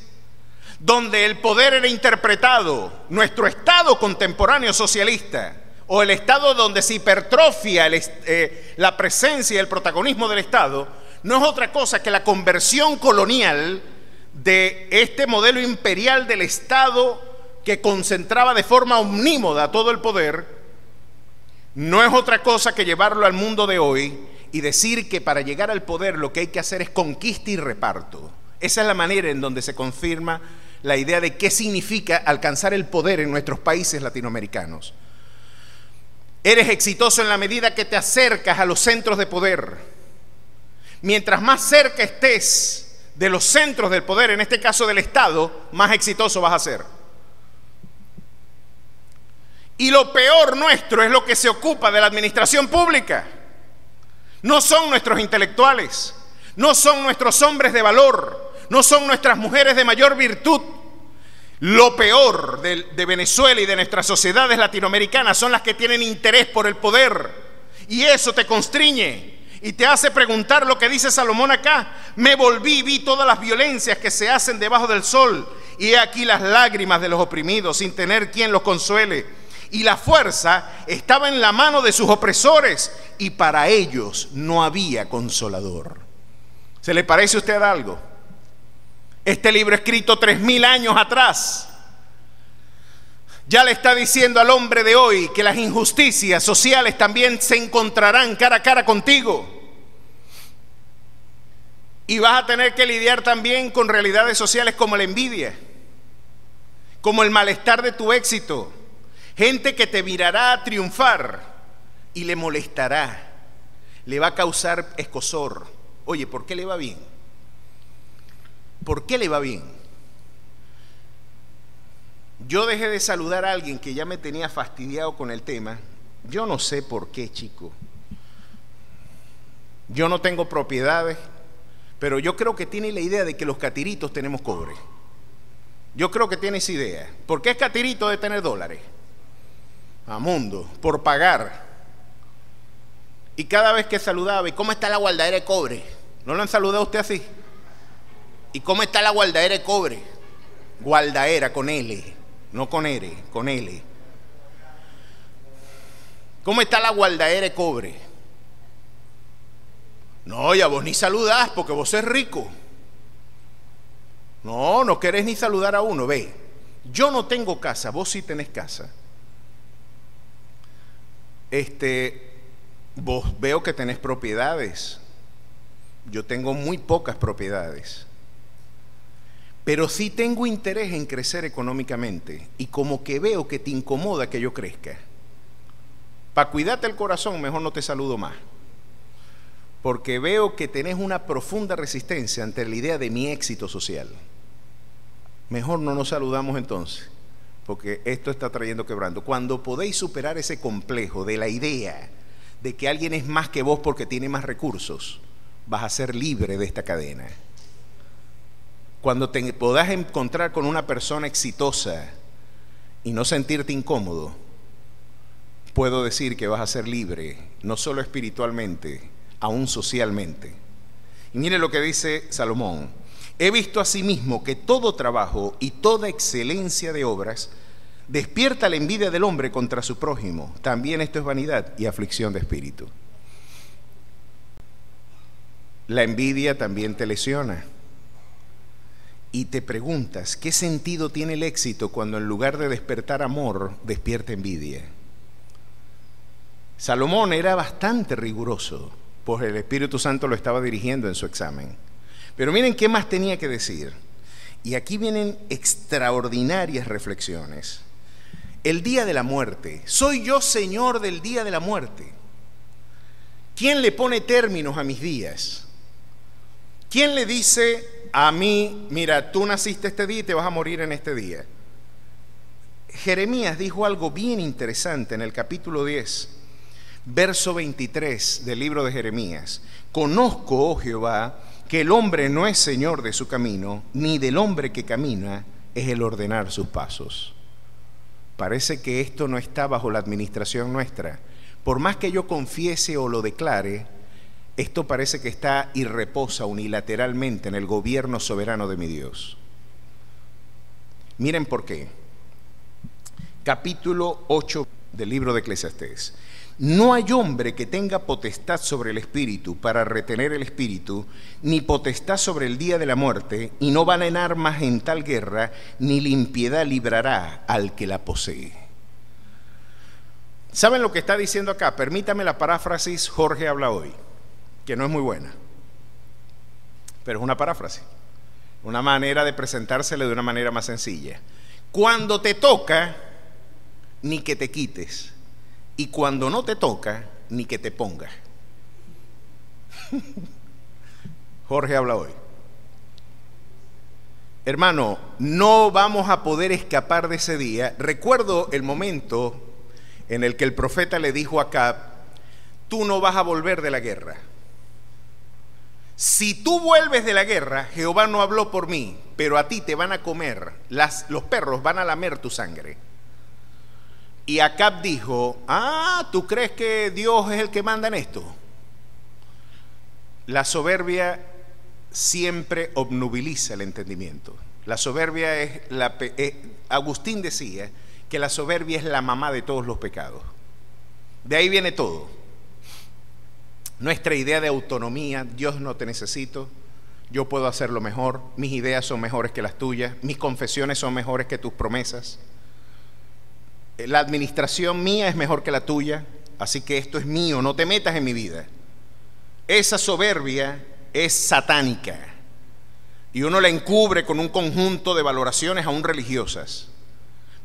donde el poder era interpretado, nuestro Estado contemporáneo socialista, o el Estado donde se hipertrofia la presencia y el protagonismo del Estado, no es otra cosa que la conversión colonial de este modelo imperial del Estado que concentraba de forma omnímoda todo el poder. No es otra cosa que llevarlo al mundo de hoy y decir que para llegar al poder lo que hay que hacer es conquista y reparto. Esa es la manera en donde se confirma la idea de qué significa alcanzar el poder en nuestros países latinoamericanos. Eres exitoso en la medida que te acercas a los centros de poder. Mientras más cerca estés de los centros del poder, en este caso del Estado, más exitoso vas a ser. Y lo peor nuestro es lo que se ocupa de la administración pública. No son nuestros intelectuales, no son nuestros hombres de valor, no son nuestras mujeres de mayor virtud. Lo peor de Venezuela y de nuestras sociedades latinoamericanas son las que tienen interés por el poder, y eso te constriñe y te hace preguntar lo que dice Salomón acá. Me volví, vi todas las violencias que se hacen debajo del sol, y he aquí las lágrimas de los oprimidos sin tener quien los consuele, y la fuerza estaba en la mano de sus opresores, y para ellos no había consolador. ¿Se le parece a usted algo? Este libro escrito 3000 años atrás ya le está diciendo al hombre de hoy que las injusticias sociales también se encontrarán cara a cara contigo, y vas a tener que lidiar también con realidades sociales como la envidia, como el malestar de tu éxito, gente que te mirará a triunfar y le molestará, le va a causar escozor. Oye, ¿por qué le va bien? ¿Por qué le va bien? Yo dejé de saludar a alguien que ya me tenía fastidiado con el tema. Yo no sé por qué, chico. Yo no tengo propiedades, pero yo creo que tiene la idea de que los catiritos tenemos cobre. Yo creo que tiene esa idea. ¿Por qué es catirito de tener dólares? A mundo, por pagar. Y cada vez que saludaba, ¿y cómo está la guardadera de cobre? ¿No lo han saludado a usted así? ¿Y cómo está la guardadera de cobre? Guardaera con L, no con R, con L. ¿Cómo está la guardadera de cobre? No, ya vos ni saludás porque vos sos rico. No, no querés ni saludar a uno. Ve, yo no tengo casa, vos sí tenés casa. Vos veo que tenés propiedades. Yo tengo muy pocas propiedades. Pero sí tengo interés en crecer económicamente, y como que veo que te incomoda que yo crezca. Para cuidarte el corazón, mejor no te saludo más, porque veo que tenés una profunda resistencia ante la idea de mi éxito social. Mejor no nos saludamos entonces, porque esto está trayendo quebrando. Cuando podéis superar ese complejo de la idea de que alguien es más que vos porque tiene más recursos, vas a ser libre de esta cadena. Cuando te podás encontrar con una persona exitosa y no sentirte incómodo, puedo decir que vas a ser libre, no solo espiritualmente, aún socialmente. Y mire lo que dice Salomón: he visto asimismo que todo trabajo y toda excelencia de obras despierta la envidia del hombre contra su prójimo. También esto es vanidad y aflicción de espíritu. La envidia también te lesiona. Y te preguntas, ¿qué sentido tiene el éxito cuando en lugar de despertar amor, despierta envidia? Salomón era bastante riguroso, pues el Espíritu Santo lo estaba dirigiendo en su examen. Pero miren qué más tenía que decir. Y aquí vienen extraordinarias reflexiones. El día de la muerte. Soy yo Señor del día de la muerte. ¿Quién le pone términos a mis días? ¿Quién le dice a mí, mira, tú naciste este día y te vas a morir en este día? Jeremías dijo algo bien interesante en el capítulo 10, verso 23 del libro de Jeremías. Conozco, oh Jehová, que el hombre no es señor de su camino, ni del hombre que camina es el ordenar sus pasos. Parece que esto no está bajo la administración nuestra. Por más que yo confiese o lo declare, esto parece que está y reposa unilateralmente en el gobierno soberano de mi Dios. Miren por qué. Capítulo 8 del libro de Eclesiastés. No hay hombre que tenga potestad sobre el espíritu para retener el espíritu, ni potestad sobre el día de la muerte, y no van en armas en tal guerra, ni la impiedad librará al que la posee. ¿Saben lo que está diciendo acá? Permítame la paráfrasis Jorge habla hoy, que no es muy buena, pero es una paráfrasis, una manera de presentársele de una manera más sencilla. Cuando te toca, ni que te quites, y cuando no te toca, ni que te pongas. Jorge habla hoy. Hermano, no vamos a poder escapar de ese día. Recuerdo el momento en el que el profeta le dijo a Acab: tú no vas a volver de la guerra. Si tú vuelves de la guerra, Jehová no habló por mí, pero a ti te van a comer, los perros van a lamer tu sangre. Y Acab dijo: ¿tú crees que Dios es el que manda en esto? La soberbia siempre obnubiliza el entendimiento. La soberbia Agustín decía que la soberbia es la mamá de todos los pecados. De ahí viene todo. Nuestra idea de autonomía: Dios, no te necesito, yo puedo hacerlo mejor, mis ideas son mejores que las tuyas, mis confesiones son mejores que tus promesas, la administración mía es mejor que la tuya, así que esto es mío, no te metas en mi vida. Esa soberbia es satánica y uno la encubre con un conjunto de valoraciones aún religiosas.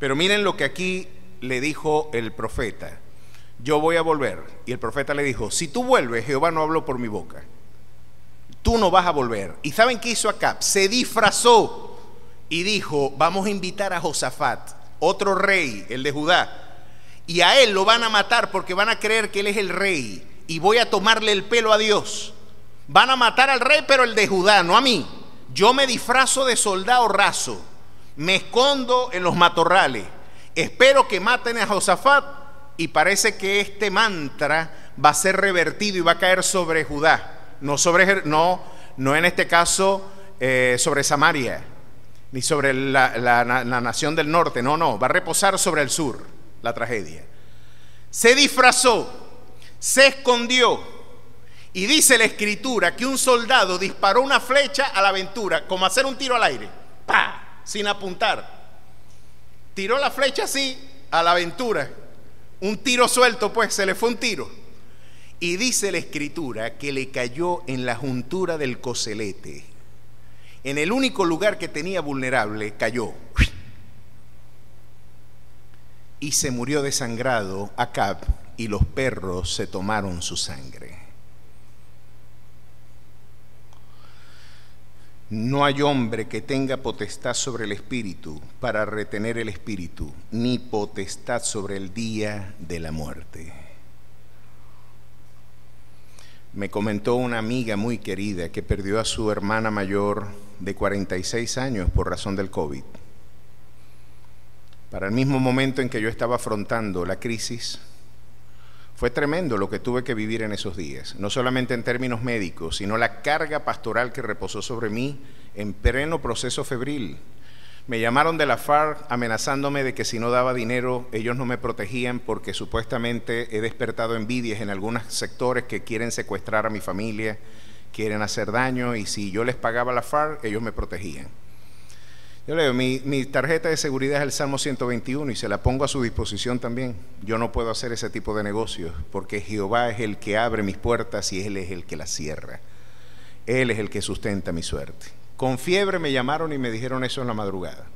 Pero miren lo que aquí le dijo el profeta: yo voy a volver. Y el profeta le dijo: si tú vuelves, Jehová no habló por mi boca, tú no vas a volver. ¿Y saben qué hizo Acab? Se disfrazó y dijo: vamos a invitar a Josafat, otro rey, el de Judá, y a él lo van a matar porque van a creer que él es el rey, y voy a tomarle el pelo a Dios. Van a matar al rey, pero el de Judá, no a mí. Yo me disfrazo de soldado raso, me escondo en los matorrales, espero que maten a Josafat, y parece que este mantra va a ser revertido y va a caer sobre Judá, no en este caso sobre Samaria, ni sobre la nación del norte, no, va a reposar sobre el sur la tragedia. Se disfrazó, se escondió, y dice la escritura que un soldado disparó una flecha a la aventura, como hacer un tiro al aire, ¡pah!, sin apuntar. Tiró la flecha así a la aventura, un tiro suelto, pues se le fue un tiro. Y dice la escritura que le cayó en la juntura del coselete. En el único lugar que tenía vulnerable cayó. Y se murió desangrado Acab, y los perros se tomaron su sangre. No hay hombre que tenga potestad sobre el espíritu para retener el espíritu, ni potestad sobre el día de la muerte. Me comentó una amiga muy querida que perdió a su hermana mayor de 46 años por razón del COVID. Para el mismo momento en que yo estaba afrontando la crisis, fue tremendo lo que tuve que vivir en esos días, no solamente en términos médicos, sino la carga pastoral que reposó sobre mí en pleno proceso febril. Me llamaron de la FARC amenazándome de que si no daba dinero ellos no me protegían, porque supuestamente he despertado envidias en algunos sectores que quieren secuestrar a mi familia, quieren hacer daño, y si yo les pagaba a la FARC ellos me protegían. Yo le digo, mi tarjeta de seguridad es el Salmo 121 y se la pongo a su disposición también. Yo no puedo hacer ese tipo de negocios porque Jehová es el que abre mis puertas y Él es el que las cierra. Él es el que sustenta mi suerte. Con fiebre me llamaron y me dijeron eso en la madrugada.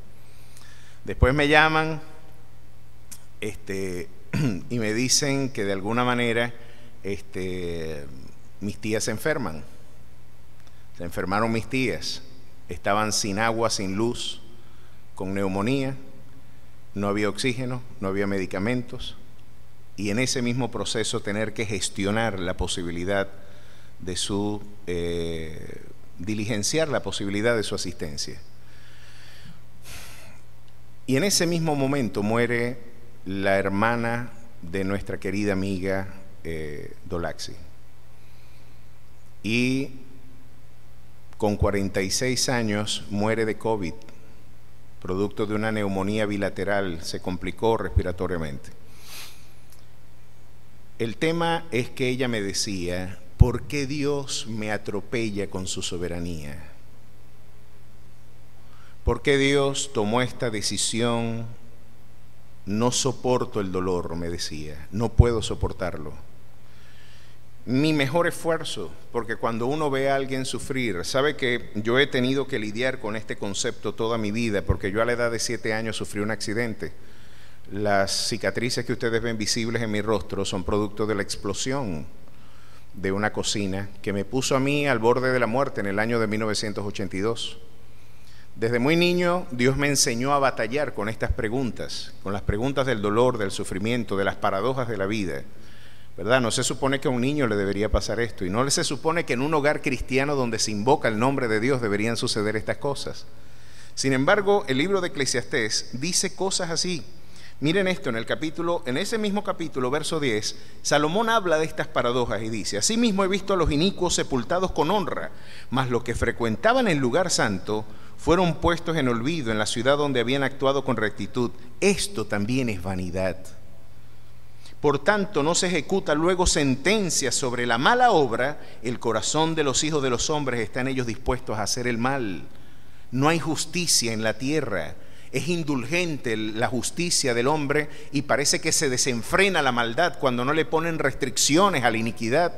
Después me llaman y me dicen que de alguna manera mis tías se enferman. Se enfermaron mis tías. Estaban sin agua, sin luz, con neumonía. No había oxígeno, no había medicamentos. Y en ese mismo proceso tener que gestionar la posibilidad de diligenciar la posibilidad de su asistencia. Y en ese mismo momento muere la hermana de nuestra querida amiga Dolaxi. Y con 46 años muere de COVID, producto de una neumonía bilateral, se complicó respiratoriamente. El tema es que ella me decía: ¿por qué Dios me atropella con su soberanía? ¿Por qué Dios tomó esta decisión? No soporto el dolor, me decía, no puedo soportarlo. Mi mejor esfuerzo, porque cuando uno ve a alguien sufrir, sabe que yo he tenido que lidiar con este concepto toda mi vida, porque yo a la edad de 7 años sufrí un accidente. Las cicatrices que ustedes ven visibles en mi rostro son producto de la explosión de una cocina que me puso a mí al borde de la muerte en el año de 1982. Desde muy niño Dios me enseñó a batallar con estas preguntas, con las preguntas del dolor, del sufrimiento, de las paradojas de la vida, ¿verdad? No se supone que a un niño le debería pasar esto, y no se supone que en un hogar cristiano donde se invoca el nombre de Dios deberían suceder estas cosas. Sin embargo, el libro de Eclesiastés dice cosas así. Miren esto, en ese mismo capítulo, verso 10, Salomón habla de estas paradojas y dice: asimismo he visto a los inicuos sepultados con honra, mas los que frecuentaban el lugar santo fueron puestos en olvido en la ciudad donde habían actuado con rectitud. Esto también es vanidad. Por tanto, no se ejecuta luego sentencia sobre la mala obra. El corazón de los hijos de los hombres está en ellos dispuestos a hacer el mal. No hay justicia en la tierra. Es indulgente la justicia del hombre y parece que se desenfrena la maldad cuando no le ponen restricciones a la iniquidad.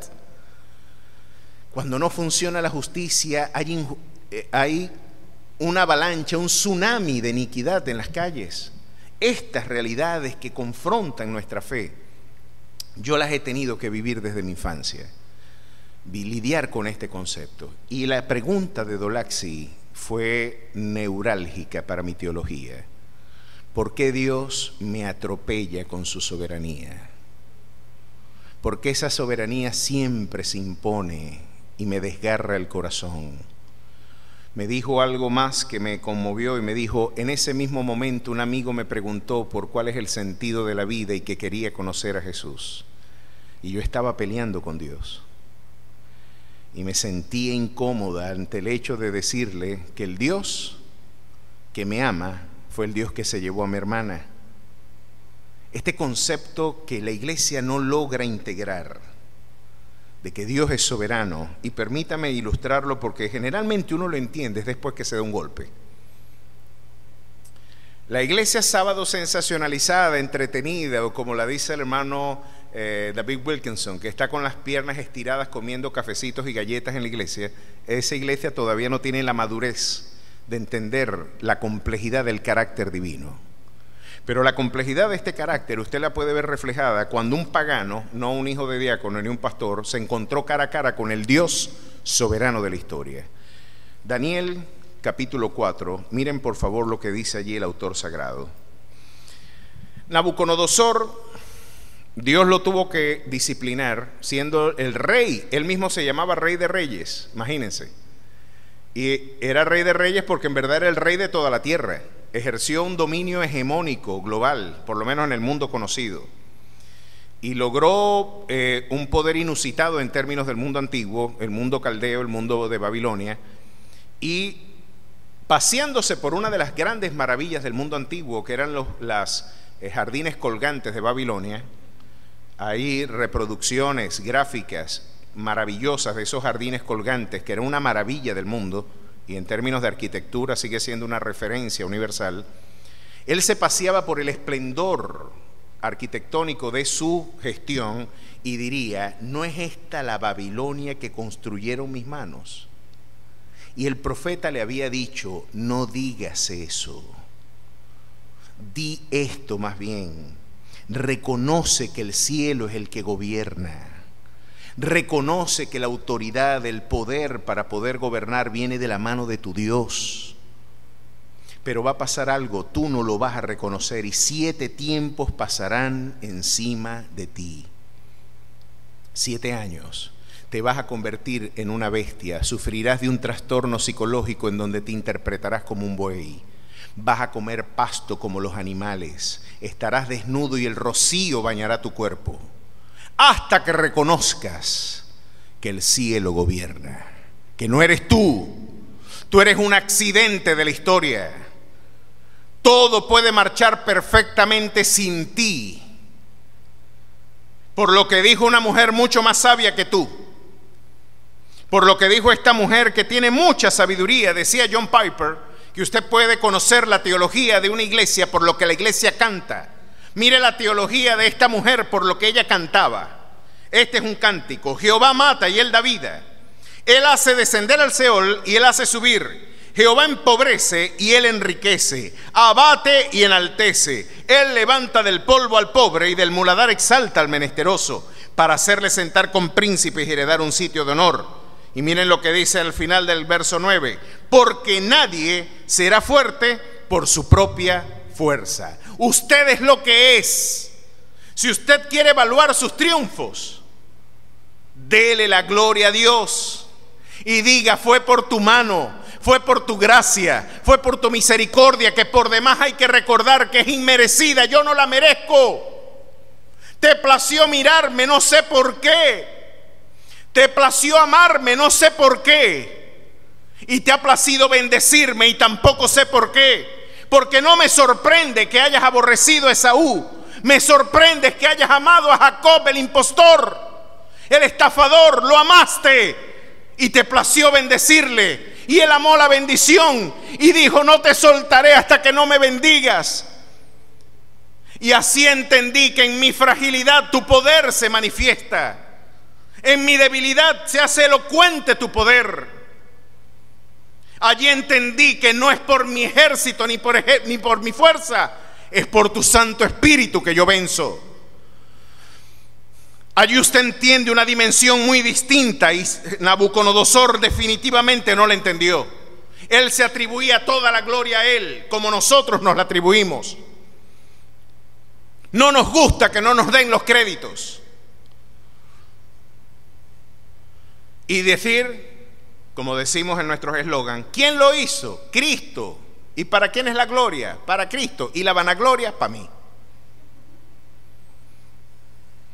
Cuando no funciona la justicia, hay una avalancha, un tsunami de iniquidad en las calles. Estas realidades que confrontan nuestra fe, yo las he tenido que vivir desde mi infancia, lidiar con este concepto. Y la pregunta de Dolaxi fue neurálgica para mi teología. ¿Por qué Dios me atropella con su soberanía? ¿Por qué esa soberanía siempre se impone y me desgarra el corazón? Me dijo algo más que me conmovió y me dijo: en ese mismo momento un amigo me preguntó por cuál es el sentido de la vida y que quería conocer a Jesús. Y yo estaba peleando con Dios. Y me sentía incómoda ante el hecho de decirle que el Dios que me ama fue el Dios que se llevó a mi hermana. Este concepto que la iglesia no logra integrar, de que Dios es soberano, y permítame ilustrarlo porque generalmente uno lo entiende después que se da un golpe. La iglesia sábado sensacionalizada, entretenida, o como la dice el hermano David Wilkinson, que está con las piernas estiradas comiendo cafecitos y galletas en la iglesia, esa iglesia todavía no tiene la madurez de entender la complejidad del carácter divino. Pero la complejidad de este carácter usted la puede ver reflejada cuando un pagano, no un hijo de diácono ni un pastor, se encontró cara a cara con el Dios soberano de la historia. Daniel capítulo 4, miren por favor lo que dice allí el autor sagrado. Nabucodonosor, Dios lo tuvo que disciplinar siendo el rey. Él mismo se llamaba rey de reyes, imagínense. Y era rey de reyes porque en verdad era el rey de toda la tierra. Ejerció un dominio hegemónico global, por lo menos en el mundo conocido, y logró un poder inusitado en términos del mundo antiguo, el mundo caldeo, el mundo de Babilonia, y paseándose por una de las grandes maravillas del mundo antiguo, que eran los jardines colgantes de Babilonia. Hay reproducciones gráficas maravillosas de esos jardines colgantes, que era una maravilla del mundo, y en términos de arquitectura sigue siendo una referencia universal. Él se paseaba por el esplendor arquitectónico de su gestión y diría: ¿no es esta la Babilonia que construyeron mis manos? Y el profeta le había dicho: no digas eso, di esto más bien, reconoce que el cielo es el que gobierna, reconoce que la autoridad, el poder para poder gobernar viene de la mano de tu Dios. Pero va a pasar algo, tú no lo vas a reconocer, y 7 tiempos pasarán encima de ti. 7 años. Te vas a convertir en una bestia, sufrirás de un trastorno psicológico en donde te interpretarás como un buey, vas a comer pasto como los animales, estarás desnudo y el rocío bañará tu cuerpo, hasta que reconozcas que el cielo gobierna, que no eres tú eres un accidente de la historia, todo puede marchar perfectamente sin ti, por lo que dijo una mujer mucho más sabia que tú. Por lo que dijo esta mujer que tiene mucha sabiduría, decía John Piper, que usted puede conocer la teología de una iglesia por lo que la iglesia canta. Mire la teología de esta mujer por lo que ella cantaba. Este es un cántico: Jehová mata y él da vida. Él hace descender al Seol y él hace subir. Jehová empobrece y él enriquece. Abate y enaltece. Él levanta del polvo al pobre y del muladar exalta al menesteroso, para hacerle sentar con príncipes y heredar un sitio de honor. Y miren lo que dice al final del verso 9: porque nadie será fuerte por su propia fuerza. Usted es lo que es. Si usted quiere evaluar sus triunfos, dele la gloria a Dios y diga: fue por tu mano, fue por tu gracia, fue por tu misericordia, que por demás hay que recordar que es inmerecida, yo no la merezco. Te plació mirarme, no sé por qué. Te plació amarme, no sé por qué. Y te ha placido bendecirme y tampoco sé por qué. Porque no me sorprende que hayas aborrecido a Esaú. Me sorprende que hayas amado a Jacob, el impostor, el estafador. Lo amaste y te plació bendecirle. Y él amó la bendición y dijo: no te soltaré hasta que no me bendigas. Y así entendí que en mi fragilidad tu poder se manifiesta. En mi debilidad se hace elocuente tu poder. Allí entendí que no es por mi ejército ni por mi fuerza, es por tu Santo Espíritu que yo venzo. Allí usted entiende una dimensión muy distinta y Nabucodonosor definitivamente no la entendió. Él se atribuía toda la gloria a él, como nosotros nos la atribuimos. No nos gusta que no nos den los créditos. Y decir, como decimos en nuestros eslogan: ¿quién lo hizo? Cristo. ¿Y para quién es la gloria? Para Cristo. ¿Y la vanagloria? Para mí.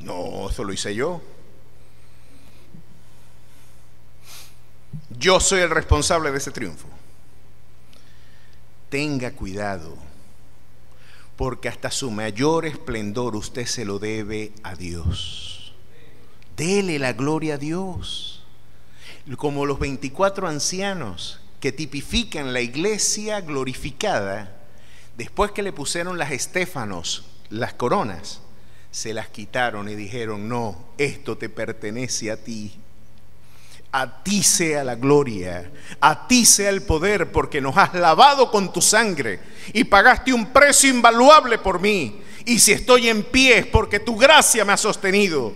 No, eso lo hice yo. Yo soy el responsable de ese triunfo. Tenga cuidado, porque hasta su mayor esplendor usted se lo debe a Dios. Dele la gloria a Dios. Como los 24 ancianos que tipifican la iglesia glorificada, después que le pusieron las estéfanos, las coronas, se las quitaron y dijeron: no, esto te pertenece a ti. A ti sea la gloria, a ti sea el poder, porque nos has lavado con tu sangre y pagaste un precio invaluable por mí. Y si estoy en pie es porque tu gracia me ha sostenido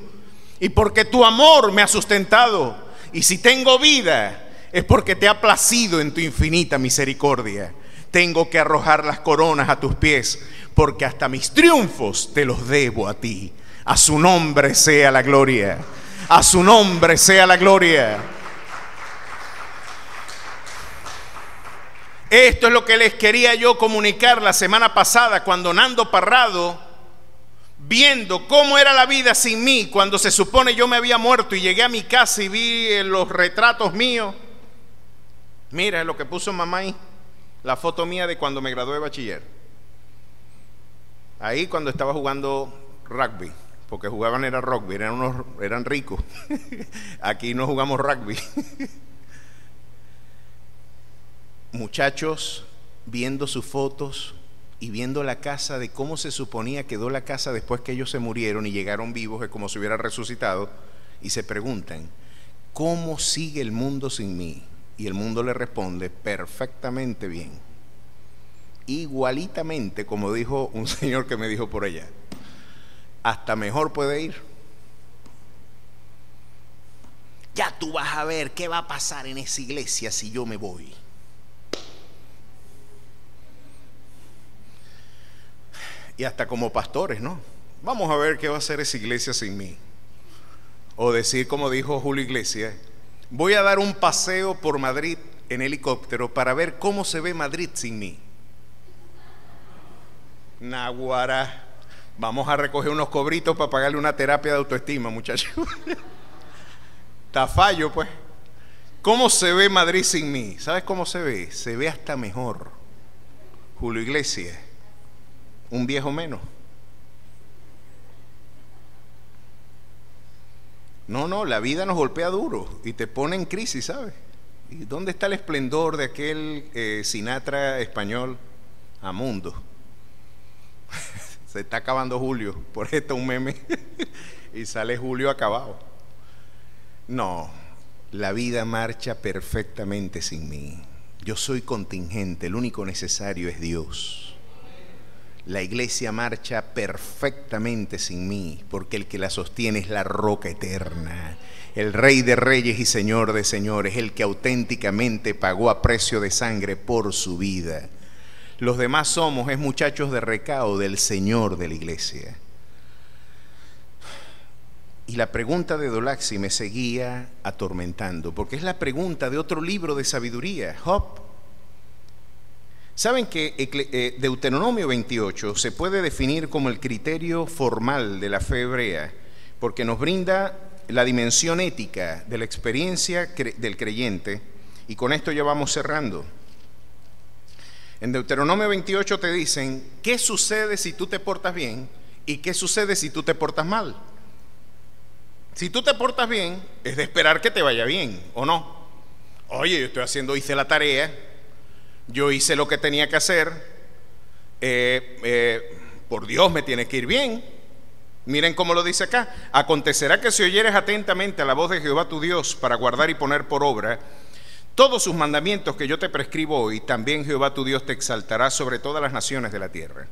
y porque tu amor me ha sustentado. Y si tengo vida es porque te ha placido en tu infinita misericordia. Tengo que arrojar las coronas a tus pies, porque hasta mis triunfos te los debo a ti. A su nombre sea la gloria. A su nombre sea la gloria. Esto es lo que les quería yo comunicar la semana pasada, cuando Nando Parrado, viendo cómo era la vida sin mí, cuando se supone yo me había muerto, y llegué a mi casa y vi los retratos míos. Mira lo que puso mamá ahí, la foto mía de cuando me gradué de bachiller. Ahí cuando estaba jugando rugby, porque jugaban era rugby, eran ricos. Aquí no jugamos rugby. Muchachos viendo sus fotos y viendo la casa, de cómo se suponía quedó la casa después que ellos se murieron y llegaron vivos, es como si hubieran resucitado, y se preguntan: ¿cómo sigue el mundo sin mí? Y el mundo le responde perfectamente bien. Igualitamente, como dijo un señor que me dijo por allá. Hasta mejor puede ir. Ya tú vas a ver qué va a pasar en esa iglesia si yo me voy. Y hasta como pastores, ¿no? Vamos a ver qué va a hacer esa iglesia sin mí. O decir como dijo Julio Iglesias, voy a dar un paseo por Madrid en helicóptero para ver cómo se ve Madrid sin mí. Naguará, vamos a recoger unos cobritos para pagarle una terapia de autoestima, muchachos. Tafallo, pues. ¿Cómo se ve Madrid sin mí? ¿Sabes cómo se ve? Se ve hasta mejor. Julio Iglesias, un viejo menos. No, la vida nos golpea duro y te pone en crisis, ¿sabes? ¿Y dónde está el esplendor de aquel Sinatra español? Amundo. Se está acabando Julio, por esto un meme, y sale Julio acabado. No, la vida marcha perfectamente sin mí. Yo soy contingente, el único necesario es Dios. La iglesia marcha perfectamente sin mí, porque el que la sostiene es la roca eterna, el Rey de reyes y Señor de señores, el que auténticamente pagó a precio de sangre por su vida. Los demás somos muchachos de recao del Señor de la iglesia. Y la pregunta de Dolaxi me seguía atormentando, porque es la pregunta de otro libro de sabiduría, Job. ¿Saben que Deuteronomio 28 se puede definir como el criterio formal de la fe hebrea? Porque nos brinda la dimensión ética de la experiencia del creyente, y con esto ya vamos cerrando. En Deuteronomio 28 te dicen qué sucede si tú te portas bien y qué sucede si tú te portas mal. Si tú te portas bien, es de esperar que te vaya bien, ¿o no? Oye, hice la tarea, yo hice lo que tenía que hacer, por Dios me tiene que ir bien. Miren cómo lo dice acá: acontecerá que si oyeres atentamente a la voz de Jehová tu Dios para guardar y poner por obra todos sus mandamientos que yo te prescribo hoy, también Jehová tu Dios te exaltará sobre todas las naciones de la tierra.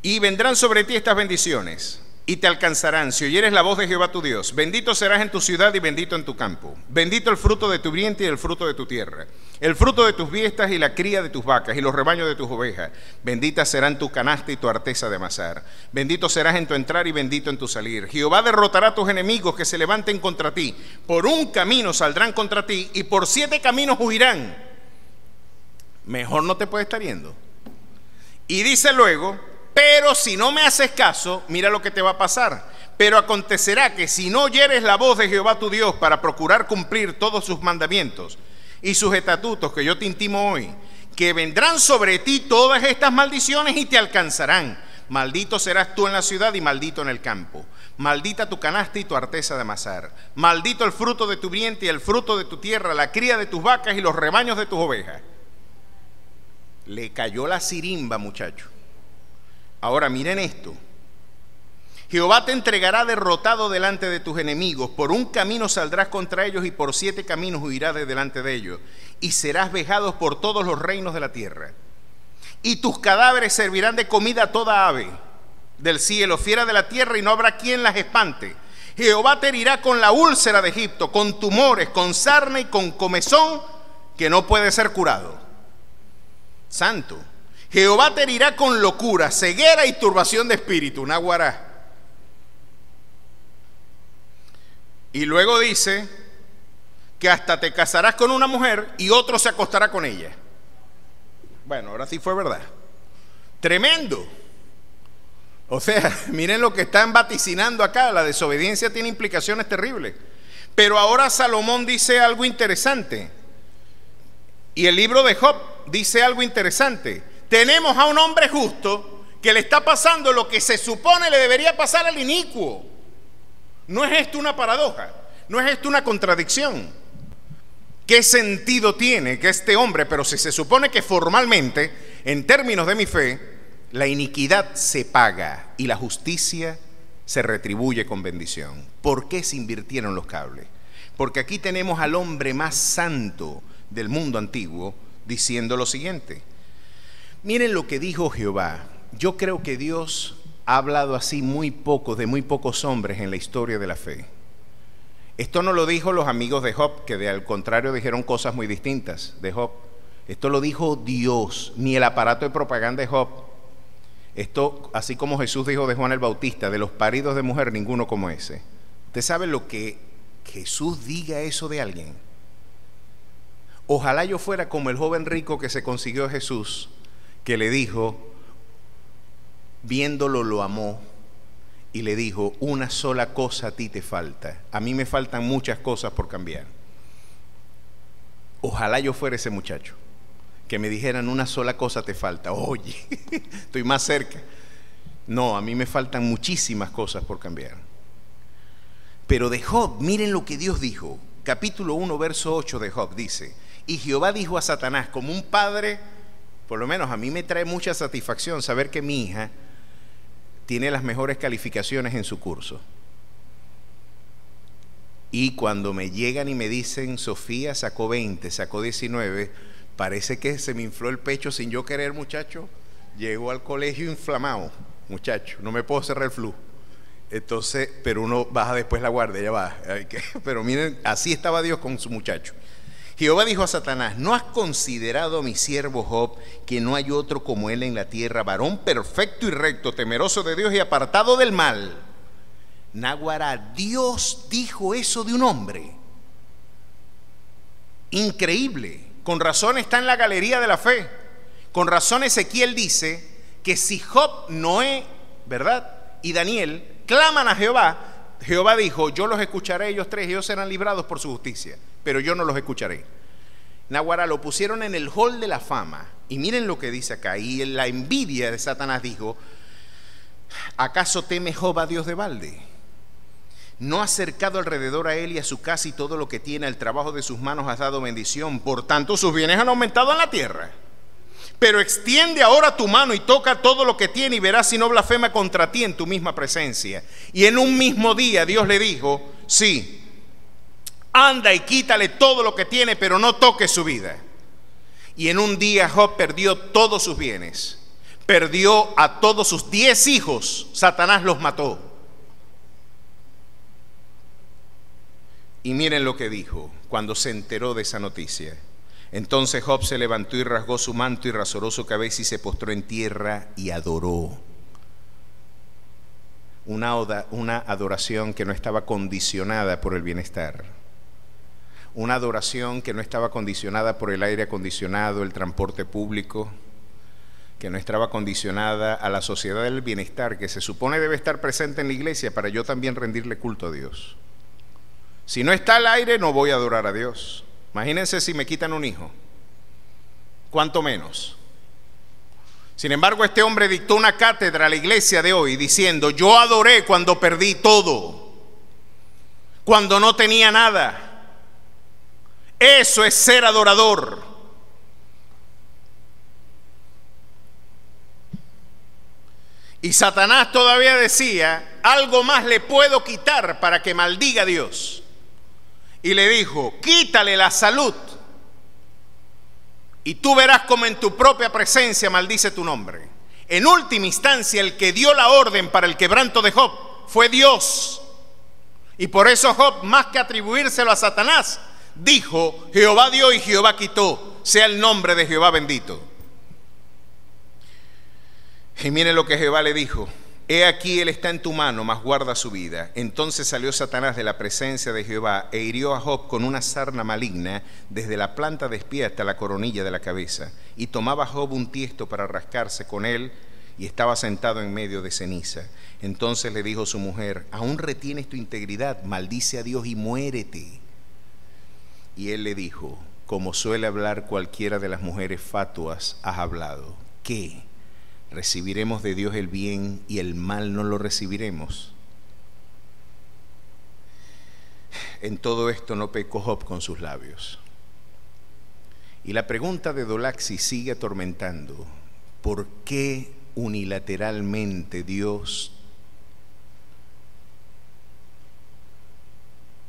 Y vendrán sobre ti estas bendiciones y te alcanzarán si oyeres la voz de Jehová tu Dios. Bendito serás en tu ciudad y bendito en tu campo. Bendito el fruto de tu vientre y el fruto de tu tierra, el fruto de tus viestas y la cría de tus vacas y los rebaños de tus ovejas. Benditas serán tu canasta y tu arteza de amasar. Bendito serás en tu entrar y bendito en tu salir. Jehová derrotará a tus enemigos que se levanten contra ti. Por un camino saldrán contra ti y por 7 caminos huirán. Mejor no te puede estar yendo. Y dice luego: pero si no me haces caso, mira lo que te va a pasar. Pero acontecerá que si no oyeres la voz de Jehová tu Dios para procurar cumplir todos sus mandamientos y sus estatutos que yo te intimo hoy, que vendrán sobre ti todas estas maldiciones y te alcanzarán. Maldito serás tú en la ciudad y maldito en el campo. Maldita tu canasta y tu arteza de amasar. Maldito el fruto de tu vientre y el fruto de tu tierra, la cría de tus vacas y los rebaños de tus ovejas. Le cayó la sirimba, muchacho. Ahora miren esto: Jehová te entregará derrotado delante de tus enemigos, por un camino saldrás contra ellos y por 7 caminos huirás de delante de ellos, y serás vejado por todos los reinos de la tierra. Y tus cadáveres servirán de comida a toda ave del cielo, fiera de la tierra, y no habrá quien las espante. Jehová te herirá con la úlcera de Egipto, con tumores, con sarna y con comezón que no puede ser curado. Santo. Jehová te herirá con locura, ceguera y turbación de espíritu, naguará. Y luego dice que hasta te casarás con una mujer y otro se acostará con ella. Bueno, ahora sí fue verdad. Tremendo. O sea, miren lo que están vaticinando acá. La desobediencia tiene implicaciones terribles. Pero ahora Salomón dice algo interesante. Y el libro de Job dice algo interesante. Tenemos a un hombre justo que le está pasando lo que se supone le debería pasar al inicuo. ¿No es esto una paradoja? ¿No es esto una contradicción? ¿Qué sentido tiene que este hombre, pero si se supone que formalmente, en términos de mi fe, la iniquidad se paga y la justicia se retribuye con bendición? ¿Por qué se invirtieron los cables? Porque aquí tenemos al hombre más santo del mundo antiguo diciendo lo siguiente. Miren lo que dijo Jehová. Yo creo que Dios ha hablado así muy poco, de muy pocos hombres en la historia de la fe. Esto no lo dijo los amigos de Job, que al contrario dijeron cosas muy distintas de Job. Esto lo dijo Dios, ni el aparato de propaganda de Job. Esto, así como Jesús dijo de Juan el Bautista, de los paridos de mujer, ninguno como ese. ¿Usted sabe lo que Jesús diga eso de alguien? Ojalá yo fuera como el joven rico que se consiguió a Jesús, que le dijo, viéndolo lo amó y le dijo, una sola cosa a ti te falta. A mí me faltan muchas cosas por cambiar. Ojalá yo fuera ese muchacho, que me dijeran una sola cosa te falta. Oye, estoy más cerca. No, a mí me faltan muchísimas cosas por cambiar. Pero de Job, miren lo que Dios dijo. Capítulo 1, verso 8 de Job dice, y Jehová dijo a Satanás, como un padre, por lo menos a mí me trae mucha satisfacción saber que mi hija tiene las mejores calificaciones en su curso. Y cuando me llegan y me dicen, Sofía sacó 20, sacó 19, parece que se me infló el pecho sin yo querer, muchacho. Llego al colegio inflamado, muchacho, no me puedo cerrar el flujo. Entonces, pero uno baja después la guardia, ya va. Pero miren, así estaba Dios con su muchacho. Jehová dijo a Satanás, ¿no has considerado a mi siervo Job, que no hay otro como él en la tierra, varón perfecto y recto, temeroso de Dios y apartado del mal? Náguara, Dios dijo eso de un hombre. Increíble. Con razón está en la galería de la fe. Con razón Ezequiel dice que si Job, Noé, ¿verdad?, y Daniel claman a Jehová, Jehová dijo, yo los escucharé ellos tres, ellos serán librados por su justicia, pero yo no los escucharé. Naguará, lo pusieron en el hall de la fama. Y miren lo que dice acá. Y en la envidia de Satanás dijo, ¿acaso teme Job a Dios de balde? ¿No has cercado alrededor a él y a su casa y todo lo que tiene, el trabajo de sus manos has dado bendición? Por tanto sus bienes han aumentado en la tierra. Pero extiende ahora tu mano y toca todo lo que tiene y verás si no blasfema contra ti en tu misma presencia. Y en un mismo día Dios le dijo, sí, anda y quítale todo lo que tiene, pero no toques su vida. Y en un día Job perdió todos sus bienes, perdió a todos sus 10 hijos, Satanás los mató. Y miren lo que dijo cuando se enteró de esa noticia. Entonces Job se levantó y rasgó su manto y rasuró su cabeza y se postró en tierra y adoró. Una adoración que no estaba condicionada por el bienestar. Una adoración que no estaba condicionada por el aire acondicionado, el transporte público, que no estaba condicionada a la sociedad del bienestar, que se supone debe estar presente en la iglesia para yo también rendirle culto a Dios. Si no está al aire, no voy a adorar a Dios. Imagínense si me quitan un hijo, cuánto menos. Sin embargo, este hombre dictó una cátedra a la iglesia de hoy diciendo, yo adoré cuando perdí todo, cuando no tenía nada. Eso es ser adorador. Y Satanás todavía decía, algo más le puedo quitar para que maldiga a Dios. Y le dijo, quítale la salud y tú verás como en tu propia presencia maldice tu nombre. En última instancia, el que dio la orden para el quebranto de Job fue Dios. Y por eso Job, más que atribuírselo a Satanás, dijo, Jehová dio y Jehová quitó, sea el nombre de Jehová bendito. Y miren lo que Jehová le dijo, he aquí él está en tu mano, mas guarda su vida. Entonces salió Satanás de la presencia de Jehová e hirió a Job con una sarna maligna desde la planta de pie hasta la coronilla de la cabeza. Y tomaba Job un tiesto para rascarse con él y estaba sentado en medio de ceniza. Entonces le dijo su mujer, aún retienes tu integridad, maldice a Dios y muérete. Y él le dijo, como suele hablar cualquiera de las mujeres fatuas, has hablado. ¿Qué? ¿Recibiremos de Dios el bien y el mal no lo recibiremos? En todo esto no pecó Job con sus labios. Y la pregunta de Dolaxi sigue atormentando. ¿Por qué unilateralmente Dios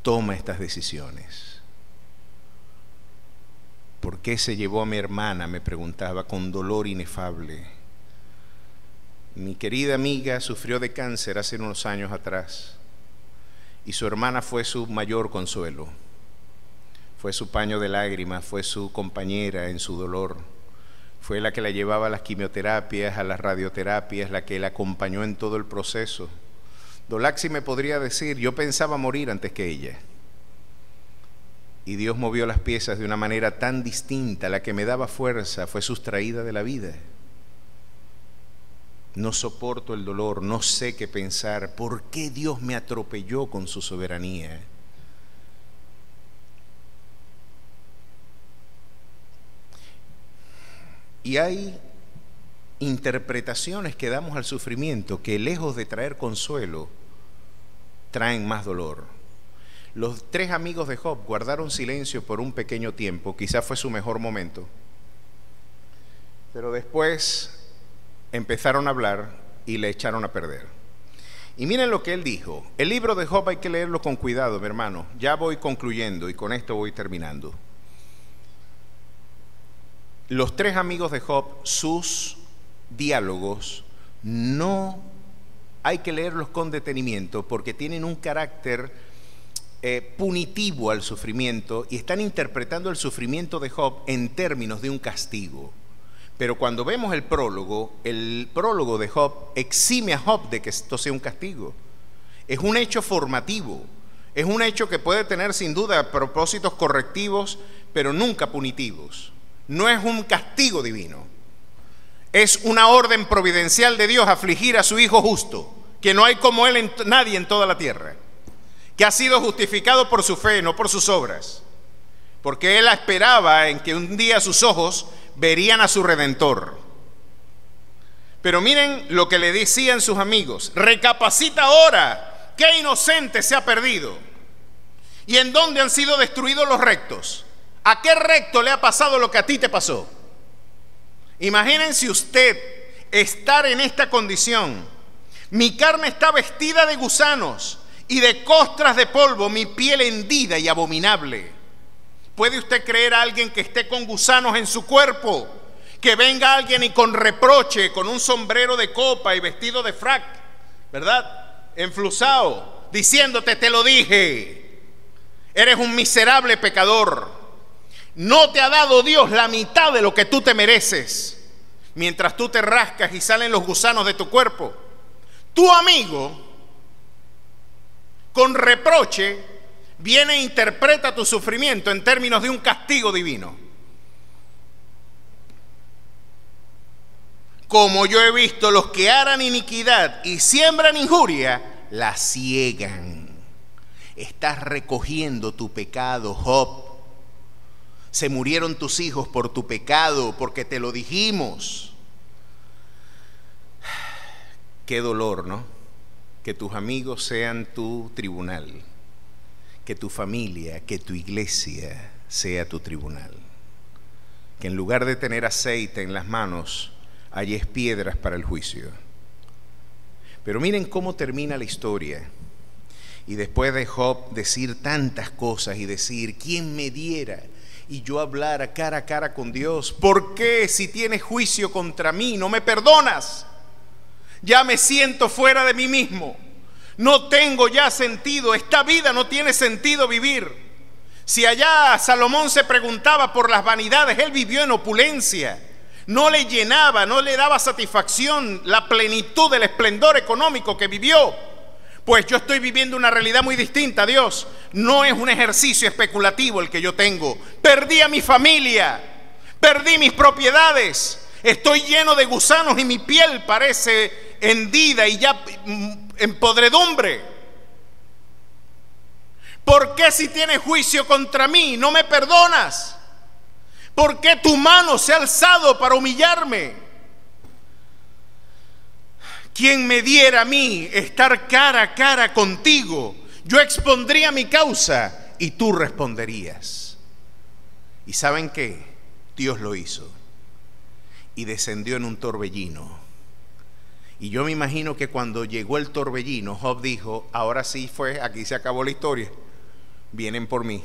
toma estas decisiones. ¿Por qué se llevó a mi hermana?, me preguntaba con dolor inefable. Mi querida amiga sufrió de cáncer hace unos años atrás y su hermana fue su mayor consuelo, fue su paño de lágrimas, fue su compañera en su dolor, fue la que la llevaba a las quimioterapias, a las radioterapias, la que la acompañó en todo el proceso. Dolaxi me podría decir, yo pensaba morir antes que ella. Y Dios movió las piezas de una manera tan distinta. La que me daba fuerza fue sustraída de la vida. No soporto el dolor, no sé qué pensar. ¿Por qué Dios me atropelló con su soberanía? Y hay interpretaciones que damos al sufrimiento que, lejos de traer consuelo, traen más dolor. Los 3 amigos de Job guardaron silencio por un pequeño tiempo, quizás fue su mejor momento, pero después empezaron a hablar y le echaron a perder. Y miren lo que él dijo. El libro de Job hay que leerlo con cuidado, mi hermano. Ya voy concluyendo y con esto voy terminando. Los 3 amigos de Job, sus diálogos, no hay que leerlos con detenimiento porque tienen un carácter punitivo al sufrimiento y están interpretando el sufrimiento de Job en términos de un castigo. Pero cuando vemos el prólogo de Job exime a Job de que esto sea un castigo. Es un hecho formativo, es un hecho que puede tener sin duda propósitos correctivos, pero nunca punitivos. No es un castigo divino, es una orden providencial de Dios afligir a su Hijo justo, que no hay como Él nadie en toda la tierra, que ha sido justificado por su fe, no por sus obras, porque Él esperaba en que un día sus ojos verían a su Redentor. Pero miren lo que le decían sus amigos: recapacita ahora, ¿qué inocente se ha perdido? ¿Y en dónde han sido destruidos los rectos? ¿A qué recto le ha pasado lo que a ti te pasó? Imagínense usted estar en esta condición. Mi carne está vestida de gusanos y de costras de polvo, mi piel hendida y abominable. ¿Puede usted creer a alguien que esté con gusanos en su cuerpo? Que venga alguien y con reproche, con un sombrero de copa y vestido de frac, ¿verdad?, enflusado, diciéndote: te lo dije, eres un miserable pecador, no te ha dado Dios la mitad de lo que tú te mereces, mientras tú te rascas y salen los gusanos de tu cuerpo. Tu amigo, con reproche, viene e interpreta tu sufrimiento en términos de un castigo divino. Como yo he visto los que aran iniquidad y siembran injuria, la ciegan. Estás recogiendo tu pecado, Job. Se murieron tus hijos por tu pecado, porque te lo dijimos. Qué dolor, ¿no? Que tus amigos sean tu tribunal, que tu familia, que tu iglesia sea tu tribunal, que en lugar de tener aceite en las manos, hayes piedras para el juicio. Pero miren cómo termina la historia. Y después de Job decir tantas cosas y decir: ¿quién me diera y yo hablara cara a cara con Dios? ¿Por qué, si tienes juicio contra mí, no me perdonas? Ya me siento fuera de mí mismo, no tengo ya sentido, esta vida no tiene sentido vivir. Si allá Salomón se preguntaba por las vanidades, él vivió en opulencia, no le llenaba, no le daba satisfacción la plenitud del esplendor económico que vivió. Pues yo estoy viviendo una realidad muy distinta, Dios. No es un ejercicio especulativo el que yo tengo. Perdí a mi familia, perdí mis propiedades, estoy lleno de gusanos y mi piel parece hendida y ya en podredumbre. ¿Por qué, si tienes juicio contra mí, no me perdonas? ¿Por qué tu mano se ha alzado para humillarme? ¿Quién me diera a mí estar cara a cara contigo? Yo expondría mi causa y tú responderías. ¿Y saben qué? Dios lo hizo y descendió en un torbellino. Y yo me imagino que cuando llegó el torbellino, Job dijo: ahora sí fue, aquí se acabó la historia, vienen por mí.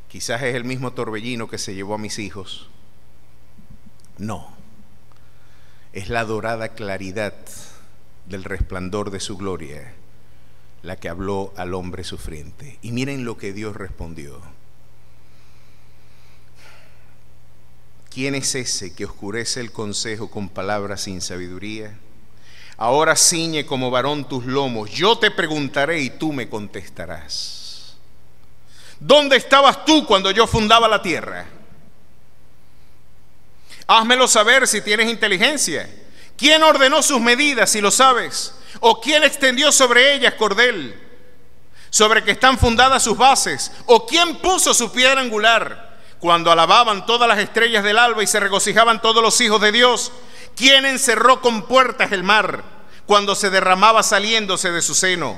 Quizás es el mismo torbellino que se llevó a mis hijos. No, es la dorada claridad del resplandor de su gloria la que habló al hombre sufriente. Y miren lo que Dios respondió. ¿Quién es ese que oscurece el consejo con palabras sin sabiduría? Ahora ciñe como varón tus lomos. Yo te preguntaré y tú me contestarás. ¿Dónde estabas tú cuando yo fundaba la tierra? Házmelo saber si tienes inteligencia. ¿Quién ordenó sus medidas, si lo sabes? ¿O quién extendió sobre ellas cordel? ¿Sobre que están fundadas sus bases? ¿O quién puso su piedra angular? Cuando alababan todas las estrellas del alba y se regocijaban todos los hijos de Dios. ¿Quién encerró con puertas el mar cuando se derramaba saliéndose de su seno?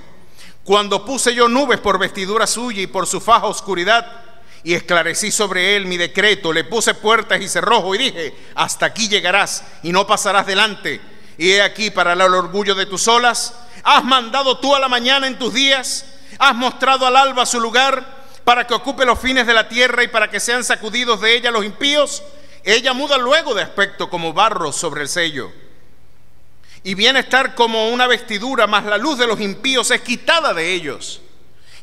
Cuando puse yo nubes por vestidura suya y por su faja oscuridad, y esclarecí sobre él mi decreto, le puse puertas y cerrojo y dije: hasta aquí llegarás y no pasarás delante. Y he aquí, para el orgullo de tus olas, has mandado tú a la mañana en tus días, has mostrado al alba su lugar, para que ocupe los fines de la tierra y para que sean sacudidos de ella los impíos. Ella muda luego de aspecto como barro sobre el sello, y viene a estar como una vestidura, mas la luz de los impíos es quitada de ellos,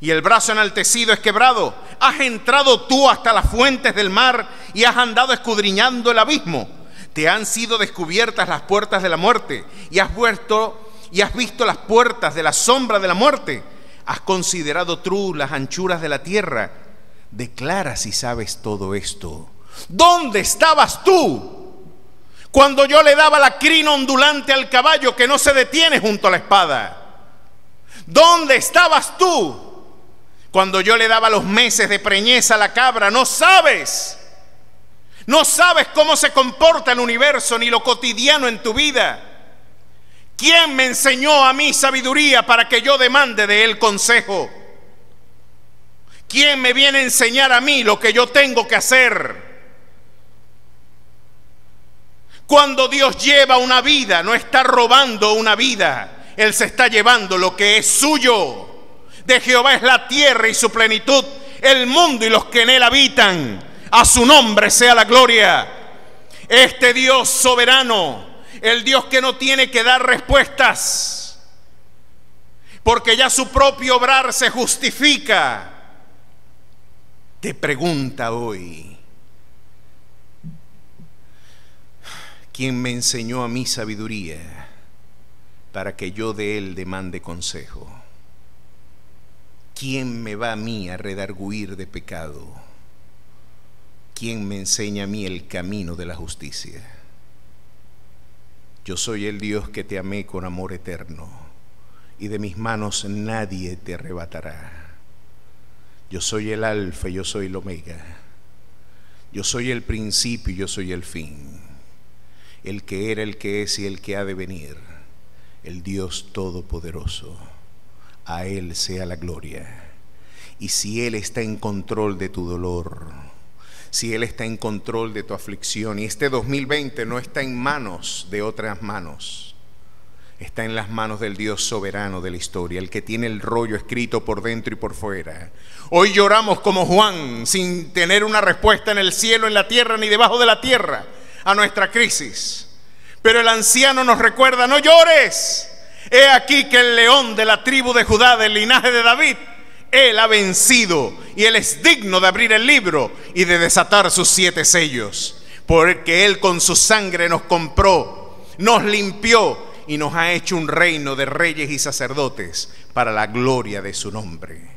y el brazo enaltecido es quebrado. Has entrado tú hasta las fuentes del mar y has andado escudriñando el abismo. Te han sido descubiertas las puertas de la muerte y has visto las puertas de la sombra de la muerte. Has considerado tú las anchuras de la tierra. Declara si sabes todo esto. ¿Dónde estabas tú cuando yo le daba la crina ondulante al caballo que no se detiene junto a la espada? ¿Dónde estabas tú cuando yo le daba los meses de preñez a la cabra? No sabes cómo se comporta el universo ni lo cotidiano en tu vida. ¿Quién me enseñó a mí sabiduría para que yo demande de él consejo? ¿Quién me viene a enseñar a mí lo que yo tengo que hacer? Cuando Dios lleva una vida, no está robando una vida. Él se está llevando lo que es suyo. De Jehová es la tierra y su plenitud, el mundo y los que en él habitan. A su nombre sea la gloria. Este Dios soberano, el Dios que no tiene que dar respuestas, porque ya su propio obrar se justifica, te pregunta hoy: ¿quién me enseñó a mí sabiduría para que yo de él demande consejo? ¿Quién me va a mí a redarguir de pecado? ¿Quién me enseña a mí el camino de la justicia? Yo soy el Dios que te amé con amor eterno, y de mis manos nadie te arrebatará. Yo soy el Alfa y yo soy el Omega. Yo soy el principio y yo soy el fin. El que era, el que es y el que ha de venir. El Dios Todopoderoso. A Él sea la gloria. Y si Él está en control de tu dolor, si Él está en control de tu aflicción, y este 2020 no está en manos de otras manos, está en las manos del Dios soberano de la historia, el que tiene el rollo escrito por dentro y por fuera. Hoy lloramos como Juan, sin tener una respuesta en el cielo, en la tierra, ni debajo de la tierra, a nuestra crisis. Pero el anciano nos recuerda: no llores. He aquí que el león de la tribu de Judá, del linaje de David, Él ha vencido y Él es digno de abrir el libro y de desatar sus 7 sellos, porque Él con su sangre nos compró, nos limpió y nos ha hecho un reino de reyes y sacerdotes para la gloria de su nombre.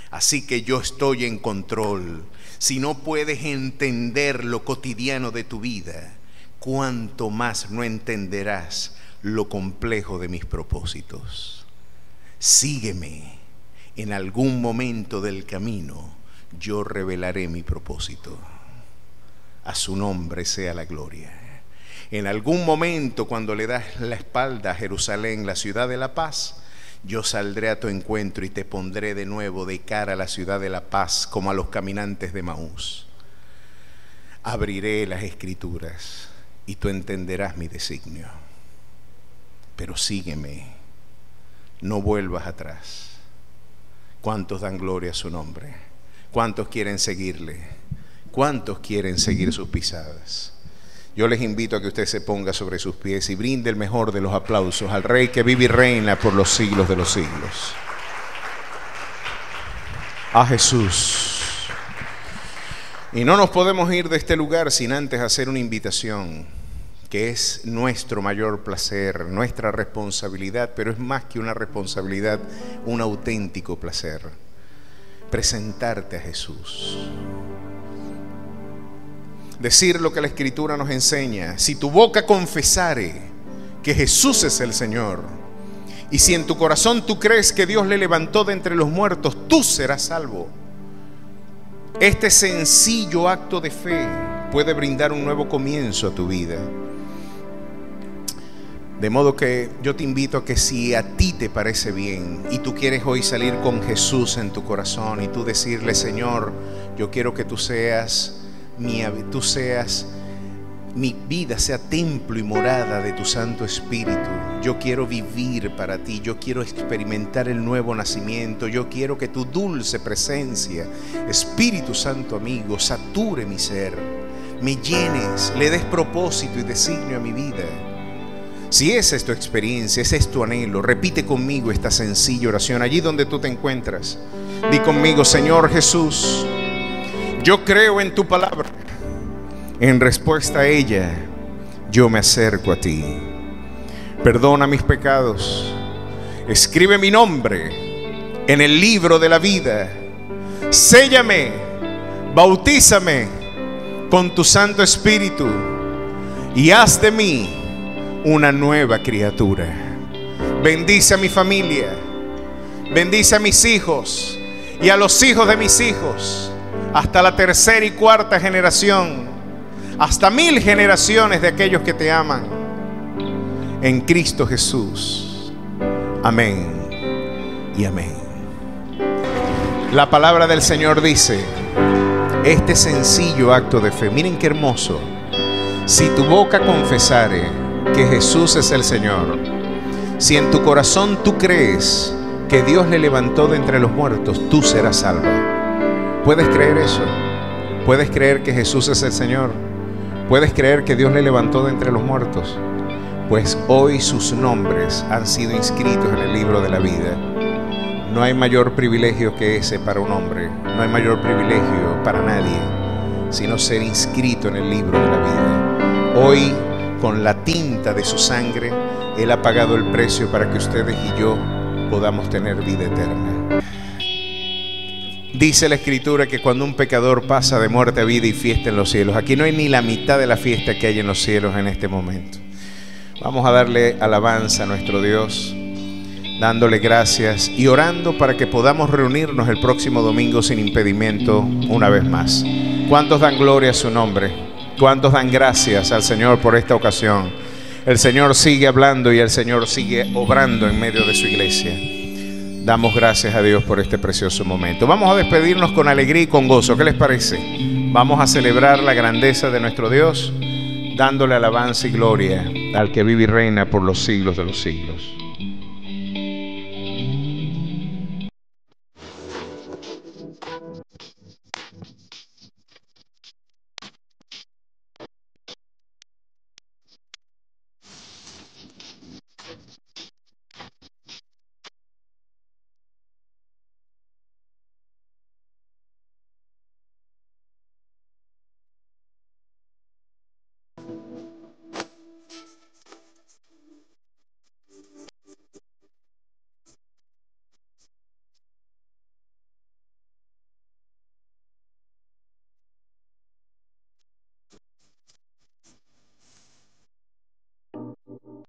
Así que yo estoy en control. Si no puedes entender lo cotidiano de tu vida, cuánto más no entenderás lo complejo de mis propósitos. Sígueme. En algún momento del camino yo revelaré mi propósito. A su nombre sea la gloria. En algún momento, cuando le das la espalda a Jerusalén, la ciudad de la paz, yo saldré a tu encuentro y te pondré de nuevo de cara a la ciudad de la paz, como a los caminantes de Maús. Abriré las escrituras y tú entenderás mi designio. Pero sígueme, no vuelvas atrás. ¿Cuántos dan gloria a su nombre? ¿Cuántos quieren seguirle? ¿Cuántos quieren seguir sus pisadas? Yo les invito a que usted se ponga sobre sus pies y brinde el mejor de los aplausos al Rey que vive y reina por los siglos de los siglos. A Jesús. Y no nos podemos ir de este lugar sin antes hacer una invitación, que es nuestro mayor placer, nuestra responsabilidad, pero es más que una responsabilidad, un auténtico placer. Presentarte a Jesús. Decir lo que la Escritura nos enseña: si tu boca confesare que Jesús es el Señor, y si en tu corazón tú crees que Dios le levantó de entre los muertos, tú serás salvo. Este sencillo acto de fe puede brindar un nuevo comienzo a tu vida. De modo que yo te invito a que, si a ti te parece bien y tú quieres hoy salir con Jesús en tu corazón y tú decirle: Señor, yo quiero que tú seas mi vida, sea templo y morada de tu Santo Espíritu. Yo quiero vivir para ti, yo quiero experimentar el nuevo nacimiento, yo quiero que tu dulce presencia, Espíritu Santo amigo, sature mi ser, me llenes, le des propósito y designio a mi vida. Si esa es tu experiencia, ese es tu anhelo, repite conmigo esta sencilla oración allí donde tú te encuentras. Di conmigo: Señor Jesús, yo creo en tu palabra. En respuesta a ella, yo me acerco a ti. Perdona mis pecados. Escribe mi nombre en el libro de la vida. Séllame, bautízame con tu Santo Espíritu y haz de mí una nueva criatura. Bendice a mi familia, bendice a mis hijos y a los hijos de mis hijos, hasta la tercera y cuarta generación, hasta 1000 generaciones de aquellos que te aman. En Cristo Jesús. Amén y amén. La palabra del Señor dice: este sencillo acto de fe, miren qué hermoso: si tu boca confesare que Jesús es el Señor, si en tu corazón tú crees que Dios le levantó de entre los muertos, tú serás salva. ¿Puedes creer eso? ¿Puedes creer que Jesús es el Señor? ¿Puedes creer que Dios le levantó de entre los muertos? Pues hoy sus nombres han sido inscritos en el libro de la vida. No hay mayor privilegio que ese para un hombre. No hay mayor privilegio para nadie, sino ser inscrito en el libro de la vida. Hoy, con la tinta de su sangre, Él ha pagado el precio para que ustedes y yo podamos tener vida eterna. Dice la Escritura que cuando un pecador pasa de muerte a vida y fiesta en los cielos, aquí no hay ni la mitad de la fiesta que hay en los cielos en este momento. Vamos a darle alabanza a nuestro Dios, dándole gracias y orando para que podamos reunirnos el próximo domingo sin impedimento una vez más. ¿Cuántos dan gloria a su nombre? ¿Cuántos dan gracias al Señor por esta ocasión? El Señor sigue hablando y el Señor sigue obrando en medio de su iglesia. Damos gracias a Dios por este precioso momento. Vamos a despedirnos con alegría y con gozo. ¿Qué les parece? Vamos a celebrar la grandeza de nuestro Dios, dándole alabanza y gloria al que vive y reina por los siglos de los siglos.